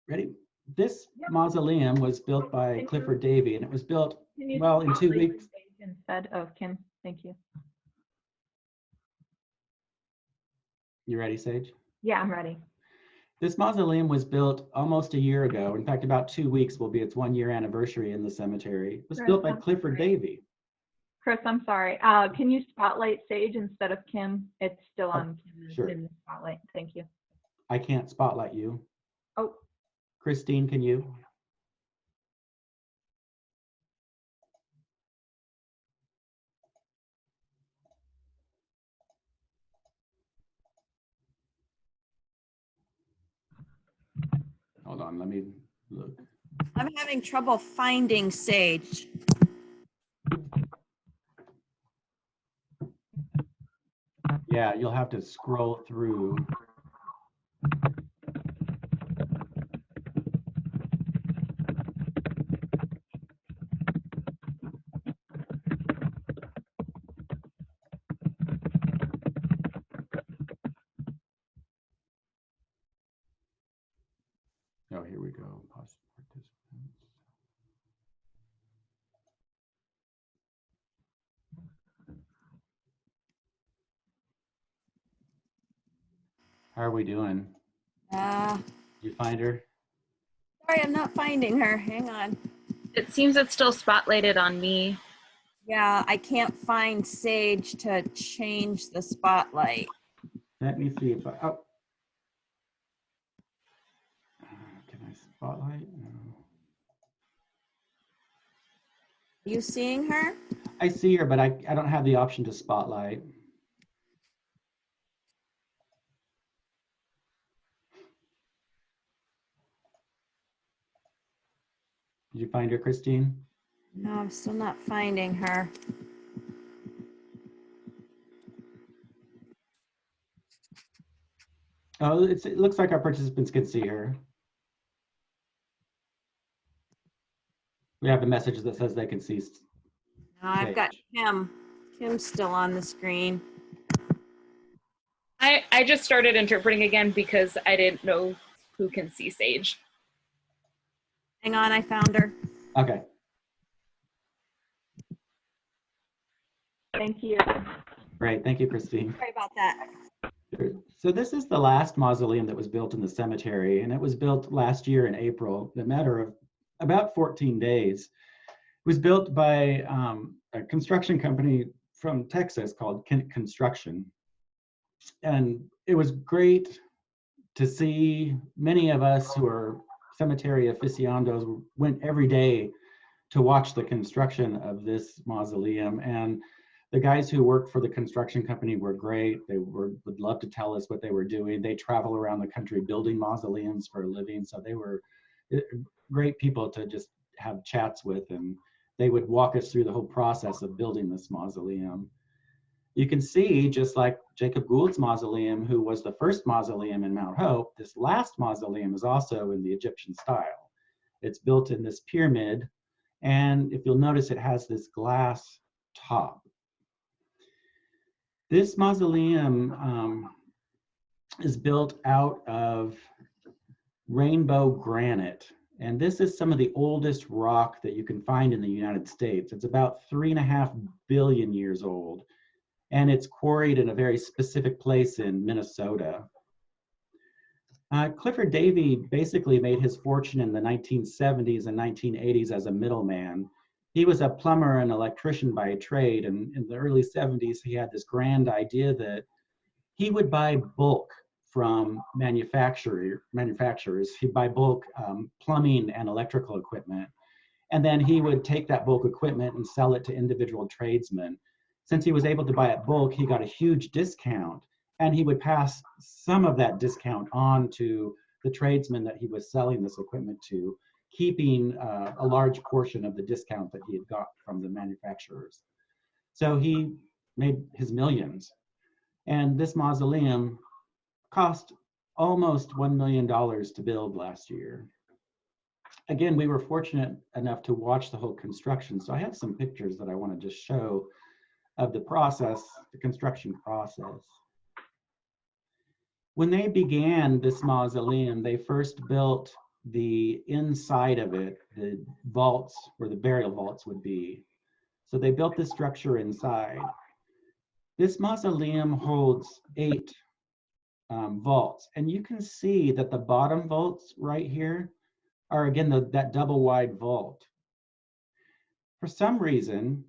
Ready? This mausoleum was built by Clifford Davy, and it was built, well, in 2 weeks. Instead of Kim, thank you. You ready, Sage? Yeah, I'm ready. This mausoleum was built almost a year ago. In fact, about 2 weeks will be its 1-year anniversary in the cemetery. It was built by Clifford Davy. Chris, I'm sorry. Can you spotlight Sage instead of Kim? It's still on sure. in the spotlight. Thank you. I can't spotlight you. Oh. Christine, can you? Hold on, let me look. I'm having trouble finding Sage. Yeah, you'll have to scroll through. Oh, here we go. Pause participants. How are we doing? Did you find her? Sorry, I'm not finding her. Hang on. It seems it's still spotlighted on me. Yeah, I can't find Sage to change the spotlight. Let me see if I, oh. Can I spotlight? No. Are you seeing her? I see her, but I don't have the option to spotlight. Did you find her, Christine? No, I'm still not finding her. Oh, it looks like our participants can see her. We have a message that says they can see. No, I've got Kim. Kim's still on the screen. I just started interpreting again because I didn't know who can see Sage. Hang on, I found her. Okay. Thank you. Great, thank you, Christine. Sorry about that. Sure. So this is the last mausoleum that was built in the cemetery, and it was built last year in April, in a matter of about 14 days. It was built by a construction company from Texas called Construction. And it was great to see. Many of us who are cemetery aficionados went every day to watch the construction of this mausoleum. And the guys who worked for the construction company were great. They would love to tell us what they were doing. They travel around the country building mausoleums for a living. So they were great people to just have chats with, and they would walk us through the whole process of building this mausoleum. You can see, just like Jakob Gould's mausoleum, who was the first mausoleum in Mount Hope, this last mausoleum is also in the Egyptian style. It's built in this pyramid, and if you'll notice, it has this glass top. This mausoleum is built out of rainbow granite, And this is some of the oldest rock that you can find in the United States. It's about 3.5 billion years old, and it's quarried in a very specific place in Minnesota. Clifford Davie basically made his fortune in the 1970s and 1980s as a middleman. He was a plumber and electrician by trade, and in the early 70s, he had this grand idea that he would buy bulk from manufacturers. He'd buy bulk plumbing and electrical equipment, and then he would take that bulk equipment and sell it to individual tradesmen. Since he was able to buy it bulk, he got a huge discount, and he would pass some of that discount on to the tradesmen that he was selling this equipment to, keeping a large portion of the discount that he had got from the manufacturers. So he made his millions. And this mausoleum cost almost $1 million to build last year. Again, we were fortunate enough to watch the whole construction. So I have some pictures that I want to just show of the process, the construction process. When they began this mausoleum, they first built the inside of it, the vaults where the burial vaults would be. So they built this structure inside. This mausoleum holds 8 vaults, and you can see that the bottom vaults right here are again that double wide vault. For some reason,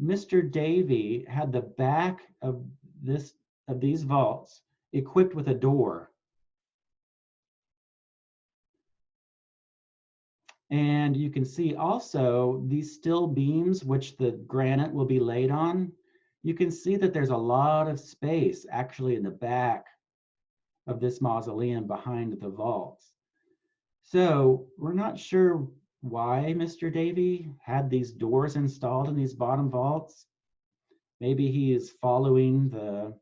Mr. Davie had the back of these vaults equipped with a door. And you can see also these steel beams, which the granite will be laid on. You can see that there's a lot of space actually in the back of this mausoleum behind the vaults. So we're not sure why Mr. Davie had these doors installed in these bottom vaults. Maybe he is following the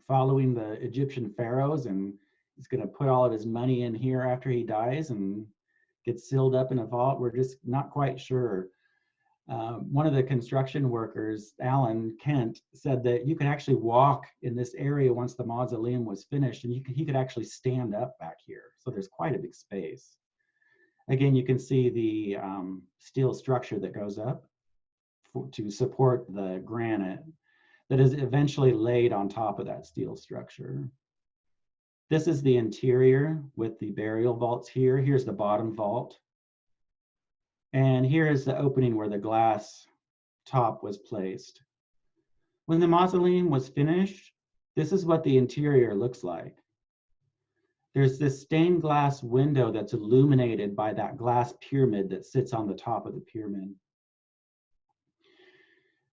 Egyptian pharaohs, and he's going to put all of his money in here after he dies and gets sealed up in a vault. We're just not quite sure. One of the construction workers, Alan Kent, said that you could actually walk in this area once the mausoleum was finished, and he could actually stand up back here. So there's quite a big space. Again, you can see the steel structure that goes up to support the granite that is eventually laid on top of that steel structure. This is the interior with the burial vaults here. Here's the bottom vault. And here is the opening where the glass top was placed. When the mausoleum was finished, this is what the interior looks like. There's this stained glass window that's illuminated by that glass pyramid that sits on the top of the pyramid.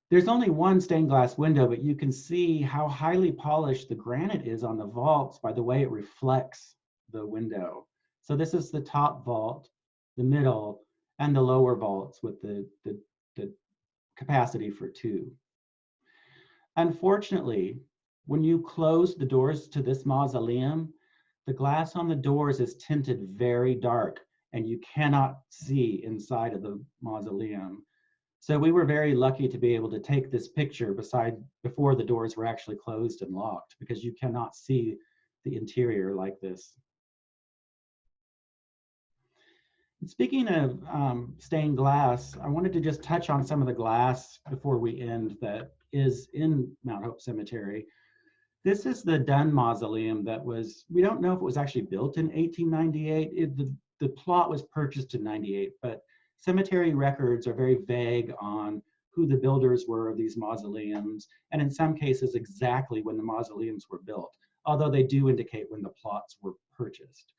There's only one stained glass window, but you can see how highly polished the granite is on the vaults by the way it reflects the window. So this is the top vault, the middle, and the lower vaults with the capacity for 2. Unfortunately, when you close the doors to this mausoleum, the glass on the doors is tinted very dark, and you cannot see inside of the mausoleum. So we were very lucky to be able to take this picture before the doors were actually closed and locked, because you cannot see the interior like this. Speaking of stained glass, I wanted to just touch on some of the glass before we end that is in Mount Hope Cemetery. This is the Dunn Mausoleum that was, we don't know if it was actually built in 1898. The plot was purchased in 98, but cemetery records are very vague on who the builders were of these mausoleums, and in some cases exactly when the mausoleums were built, although they do indicate when the plots were purchased.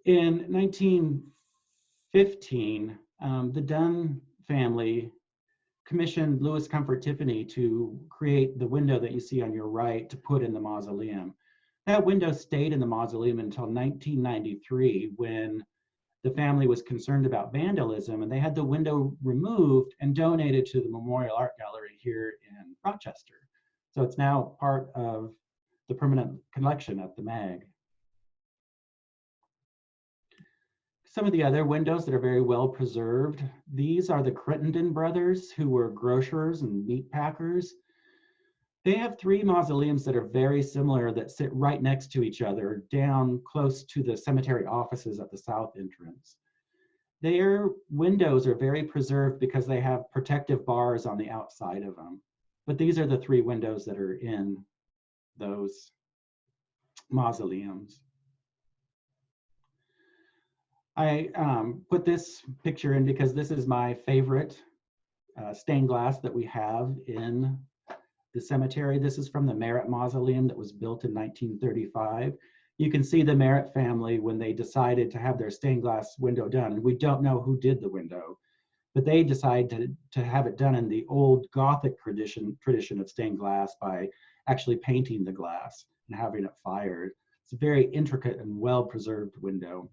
In 1915, the Dunn family commissioned Louis Comfort Tiffany to create the window that you see on your right to put in the mausoleum. That window stayed in the mausoleum until 1993, when the family was concerned about vandalism, and they had the window removed and donated to the Memorial Art Gallery here in Rochester. So it's now part of the permanent collection at the MAG. Some of the other windows that are very well preserved, these are the Crittenden brothers, who were grocers and meat packers. They have three mausoleums that are very similar that sit right next to each other down close to the cemetery offices at the south entrance. Their windows are very preserved because they have protective bars on the outside of them. But these are the three windows that are in those mausoleums. I put this picture in because this is my favorite stained glass that we have in the cemetery. This is from the Merritt Mausoleum that was built in 1935. You can see the Merritt family when they decided to have their stained glass window done. And we don't know who did the window, but they decided to have it done in the old Gothic tradition of stained glass by actually painting the glass and having it fired. It's a very intricate and well-preserved window.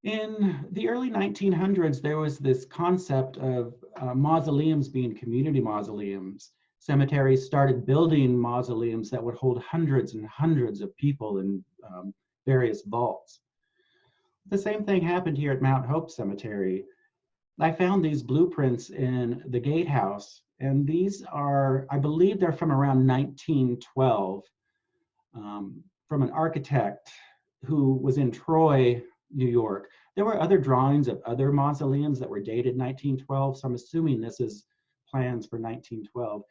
In the early 1900s, there was this concept of mausoleums being community mausoleums. Cemeteries started building mausoleums that would hold hundreds and hundreds of people in various vaults. The same thing happened here at Mount Hope Cemetery. I found these blueprints in the gatehouse, and these are, I believe they're from around 1912, from an architect who was in Troy, New York. There were other drawings of other mausoleums that were dated 1912, so I'm assuming this is plans for 1912.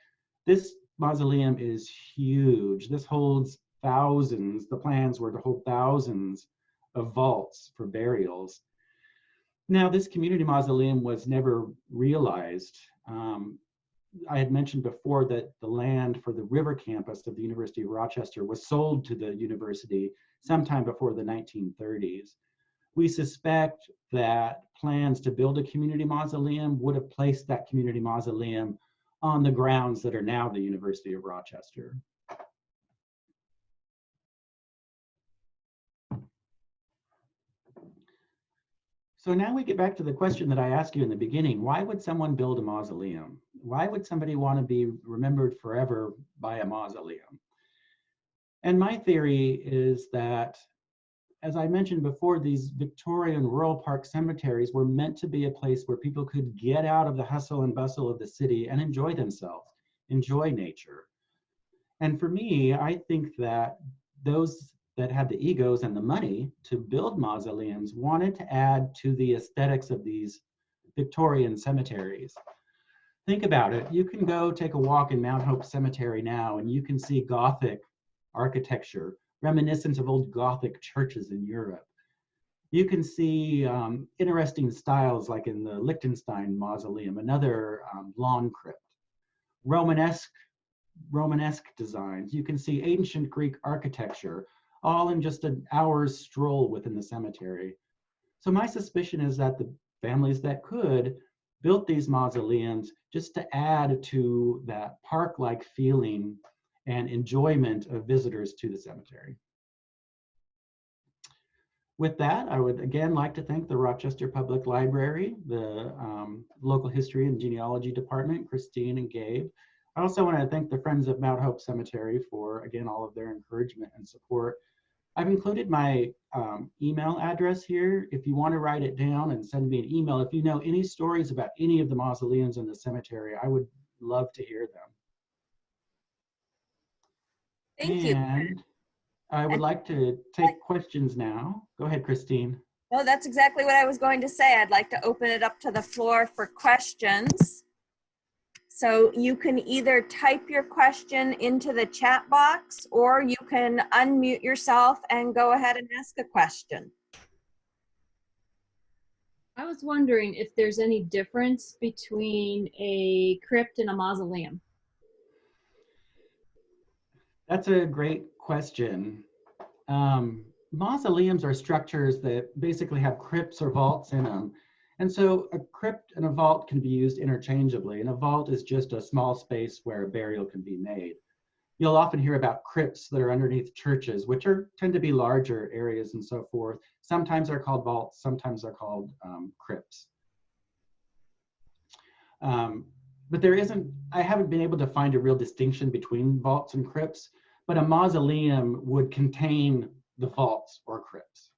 This mausoleum is huge. This holds thousands. The plans were to hold thousands of vaults for burials. Now, this community mausoleum was never realized. I had mentioned before that the land for the river campus of the University of Rochester was sold to the university sometime before the 1930s. We suspect that plans to build a community mausoleum would have placed that community mausoleum on the grounds that are now the University of Rochester. So now we get back to the question that I asked you in the beginning. Why would someone build a mausoleum? Why would somebody want to be remembered forever by a mausoleum? And my theory is that, as I mentioned before, these Victorian rural park cemeteries were meant to be a place where people could get out of the hustle and bustle of the city and enjoy themselves, enjoy nature. And for me, I think that those that had the egos and the money to build mausoleums wanted to add to the aesthetics of these Victorian cemeteries. Think about it. You can go take a walk in Mount Hope Cemetery now and you can see Gothic architecture, reminiscent of old Gothic churches in Europe. You can see interesting styles like in the Liechtenstein Mausoleum, another lawn crypt. Romanesque designs. You can see ancient Greek architecture, all in just an hour's stroll within the cemetery. So my suspicion is that the families that could built these mausoleums just to add to that park-like feeling and enjoyment of visitors to the cemetery. With that, I would again like to thank the Rochester Public Library, the Local History and Genealogy Department, Christine and Gabe. I also want to thank the Friends of Mount Hope Cemetery for, again, all of their encouragement and support. I've included my email address here. If you want to write it down and send me an email, if you know any stories about any of the mausoleums in the cemetery, I would love to hear them. Thank you. And I would like to take questions now. Go ahead, Christine. Well, that's exactly what I was going to say. I'd like to open it up to the floor for questions. So you can either type your question into the chat box or you can unmute yourself and go ahead and ask a question. I was wondering if there's any difference between a crypt and a mausoleum. That's a great question. Mausoleums are structures that basically have crypts or vaults in them. And so a crypt and a vault can be used interchangeably, and a vault is just a small space where a burial can be made. You'll often hear about crypts that are underneath churches, which tend to be larger areas and so forth. Sometimes they're called vaults, sometimes they're called crypts. But I haven't been able to find a real distinction between vaults and crypts, but a mausoleum would contain the vaults or crypts.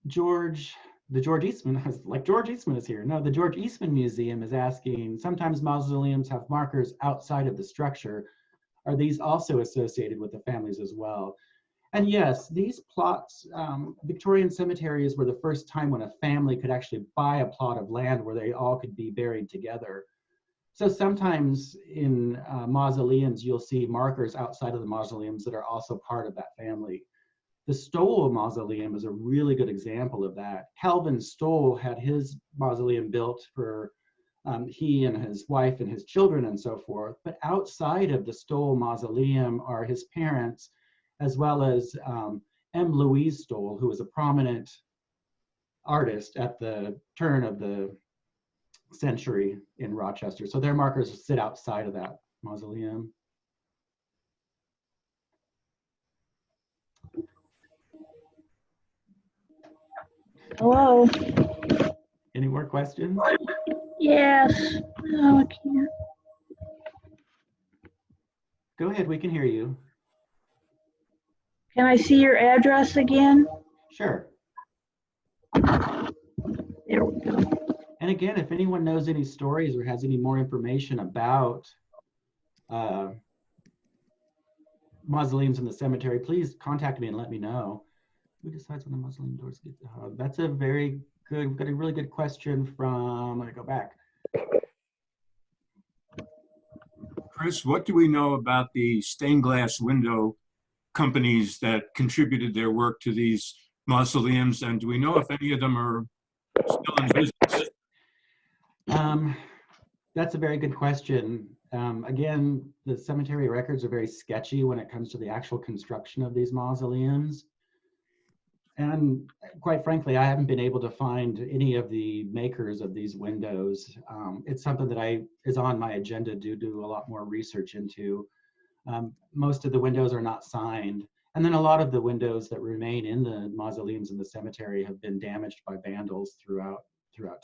George, the George Eastman, I was like, George Eastman is here. No, the George Eastman Museum is asking, sometimes mausoleums have markers outside of the structure. Are these also associated with the families as well? And yes, these plots, Victorian cemeteries were the first time when a family could actually buy a plot of land where they all could be buried together. So sometimes in mausoleums, you'll see markers outside of the mausoleums that are also part of that family. The Stoll Mausoleum is a really good example of that. Calvin Stoll had his mausoleum built for he and his wife and his children and so forth. But outside of the Stoll Mausoleum are his parents, as well as M. Louise Stoll, who was a prominent artist at the turn of the century in Rochester. So their markers sit outside of that mausoleum. Hello. Any more questions? Yes. No, I can't. Go ahead, we can hear you. Can I see your address again? Sure. There we go. And again, if anyone knows any stories or has any more information about mausoleums in the cemetery, please contact me and let me know. Who decides when the mausoleum doors get? That's a very good, we've got a really good question from, let me go back. Chris, what do we know about the stained glass window companies that contributed their work to these mausoleums? And do we know if any of them are still in business? That's a very good question. Again, the cemetery records are very sketchy when it comes to the actual construction of these mausoleums. And quite frankly, I haven't been able to find any of the makers of these windows. It's something that is on my agenda to do a lot more research into. Most of the windows are not signed. And then a lot of the windows that remain in the mausoleums in the cemetery have been damaged by vandals throughout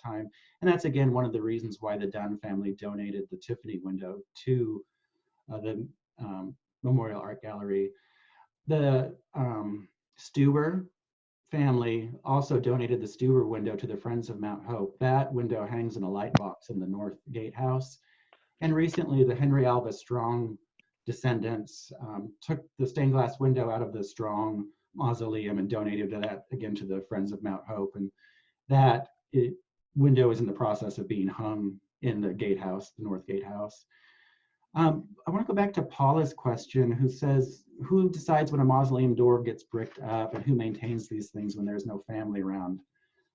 time. And that's, again, one of the reasons why the Dunn family donated the Tiffany window to the Memorial Art Gallery. The Stuber family also donated the Stuber window to the Friends of Mount Hope. That window hangs in a light box in the North Gatehouse. And recently, the Henry Alva Strong descendants took the stained glass window out of the Strong mausoleum and donated that again to the Friends of Mount Hope. And that window is in the process of being hung in the gatehouse, the North Gatehouse. I want to go back to Paula's question, who says, who decides when a mausoleum door gets bricked up and who maintains these things when there's no family around?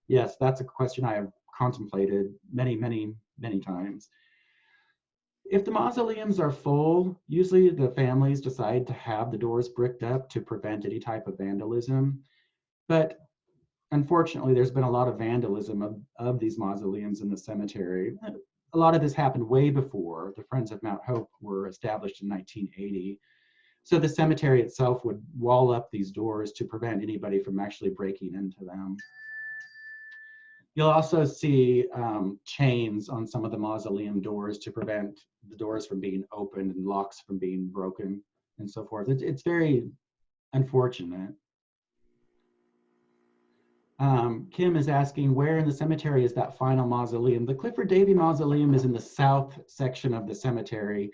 Yes, that's a question I have contemplated many, many, many times. If the mausoleums are full, usually the families decide to have the doors bricked up to prevent any type of vandalism. But unfortunately, there's been a lot of vandalism of these mausoleums in the cemetery. A lot of this happened way before the Friends of Mount Hope were established in 1980. So the cemetery itself would wall up these doors to prevent anybody from actually breaking into them. You'll also see chains on some of the mausoleum doors to prevent the doors from being opened and locks from being broken and so forth. It's very unfortunate. Kim is asking, where in the cemetery is that final mausoleum? The Clifford Davie Mausoleum is in the south section of the cemetery,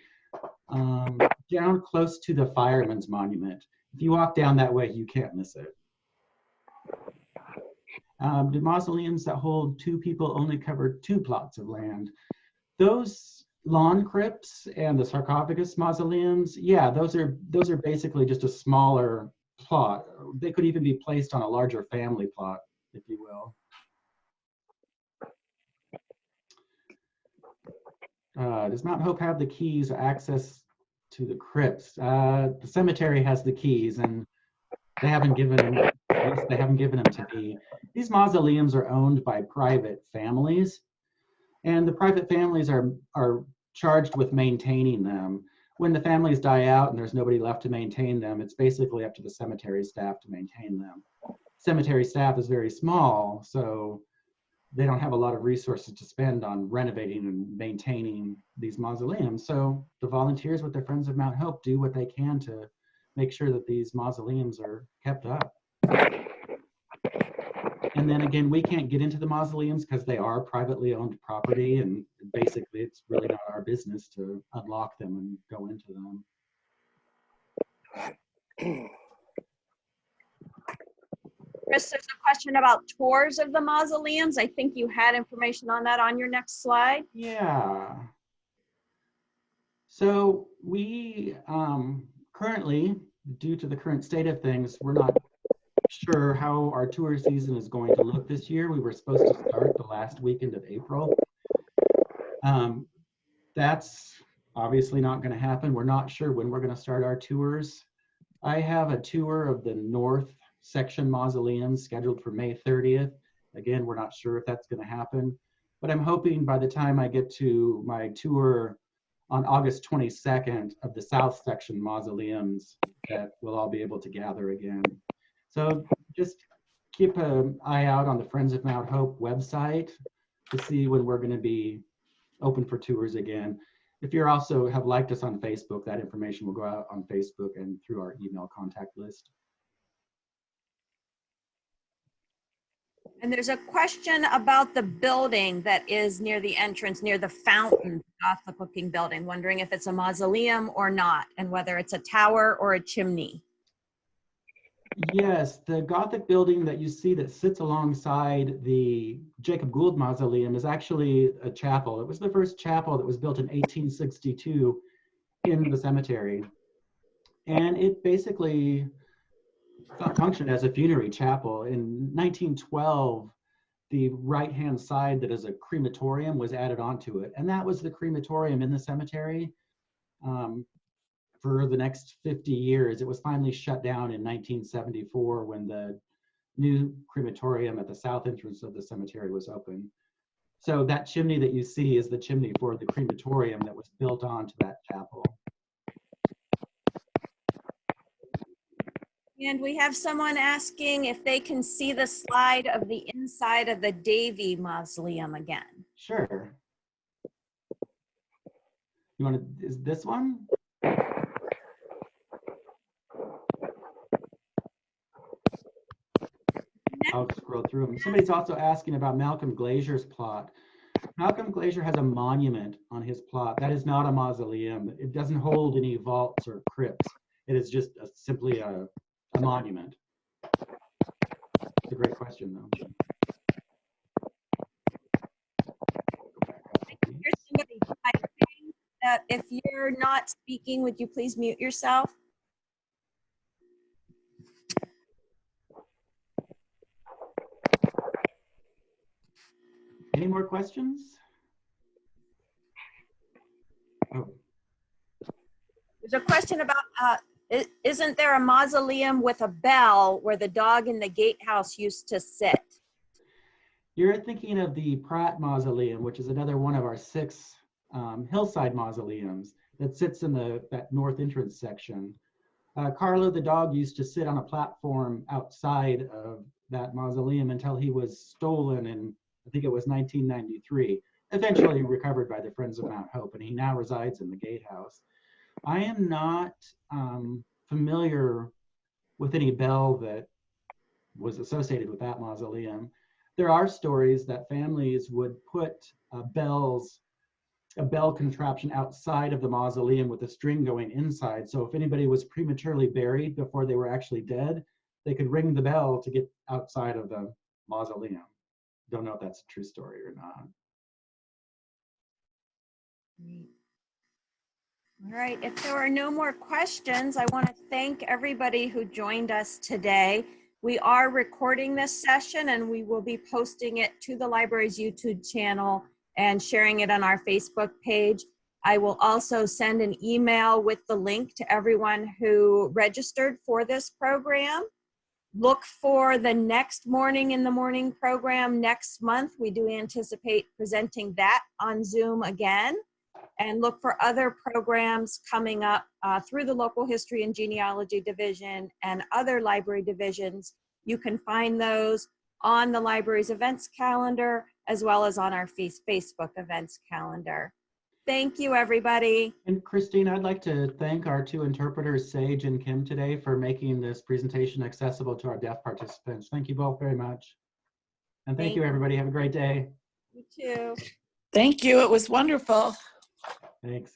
down close to the Fireman's Monument. If you walk down that way, you can't miss it. Do mausoleums that hold 2 people only cover 2 plots of land? Those lawn crypts and the sarcophagus mausoleums, yeah, those are basically just a smaller plot. They could even be placed on a larger family plot, if you will. Does Mount Hope have the keys or access to the crypts? The cemetery has the keys, and they haven't given them to me. These mausoleums are owned by private families, and the private families are charged with maintaining them. When the families die out and there's nobody left to maintain them, it's basically up to the cemetery staff to maintain them. Cemetery staff is very small, so they don't have a lot of resources to spend on renovating and maintaining these mausoleums. So the volunteers with the Friends of Mount Hope do what they can to make sure that these mausoleums are kept up. And then again, we can't get into the mausoleums because they are privately owned property, and basically it's really not our business to unlock them and go into them. Chris, there's a question about tours of the mausoleums. I think you had information on that on your next slide. Yeah. So we currently, due to the current state of things, we're not sure how our tour season is going to look this year. We were supposed to start the last weekend of April. That's obviously not going to happen. We're not sure when we're going to start our tours. I have a tour of the North Section Mausoleum scheduled for May 30th. Again, we're not sure if that's going to happen, but I'm hoping by the time I get to my tour on August 22nd of the South Section Mausoleums that we'll all be able to gather again. So just keep an eye out on the Friends of Mount Hope website to see when we're going to be open for tours again. If you also have liked us on Facebook, that information will go out on Facebook and through our email contact list. And there's a question about the building that is near the entrance, near the fountain, Gothic looking building, wondering if it's a mausoleum or not, and whether it's a tower or a chimney. Yes, the Gothic building that you see that sits alongside the Jakob Gould Mausoleum is actually a chapel. It was the first chapel that was built in 1862 in the cemetery. And it basically functioned as a funerary chapel. In 1912, the right-hand side that is a crematorium was added onto it. And that was the crematorium in the cemetery. For the next 50 years. It was finally shut down in 1974 when the new crematorium at the south entrance of the cemetery was open. So that chimney that you see is the chimney for the crematorium that was built onto that chapel. And we have someone asking if they can see the slide of the inside of the Davy Mausoleum again. Sure. You want to, is this one? I'll scroll through them. Somebody's also asking about Malcolm Glazier's plot. Malcolm Glazier has a monument on his plot. That is not a mausoleum. It doesn't hold any vaults or crypts. It is just simply a monument. It's a great question, though. Here's somebody typing. If you're not speaking, would you please mute yourself? Any more questions? Oh. There's a question about, isn't there a mausoleum with a bell where the dog in the gatehouse used to sit? You're thinking of the Pratt Mausoleum, which is another one of our 6 hillside mausoleums that sits in that north entrance section. Carlo the dog used to sit on a platform outside of that mausoleum until he was stolen in, I think it was 1993, eventually recovered by the Friends of Mount Hope, and he now resides in the gatehouse. I am not familiar with any bell that was associated with that mausoleum. There are stories that families would put a bell contraption outside of the mausoleum with a string going inside. So if anybody was prematurely buried before they were actually dead, they could ring the bell to get outside of the mausoleum. Don't know if that's a true story or not. All right, if there are no more questions, I want to thank everybody who joined us today. We are recording this session and we will be posting it to the library's YouTube channel and sharing it on our Facebook page. I will also send an email with the link to everyone who registered for this program. Look for the next Mourning in the Morning program next month. We do anticipate presenting that on Zoom again. And look for other programs coming up through the Local History and Genealogy Division and other library divisions. You can find those on the library's events calendar as well as on our Facebook events calendar. Thank you, everybody. And Christine, I'd like to thank our 2 interpreters, Sage and Kim, today for making this presentation accessible to our deaf participants. Thank you both very much. And thank you, everybody. Have a great day. You too. Thank you. It was wonderful. Thanks.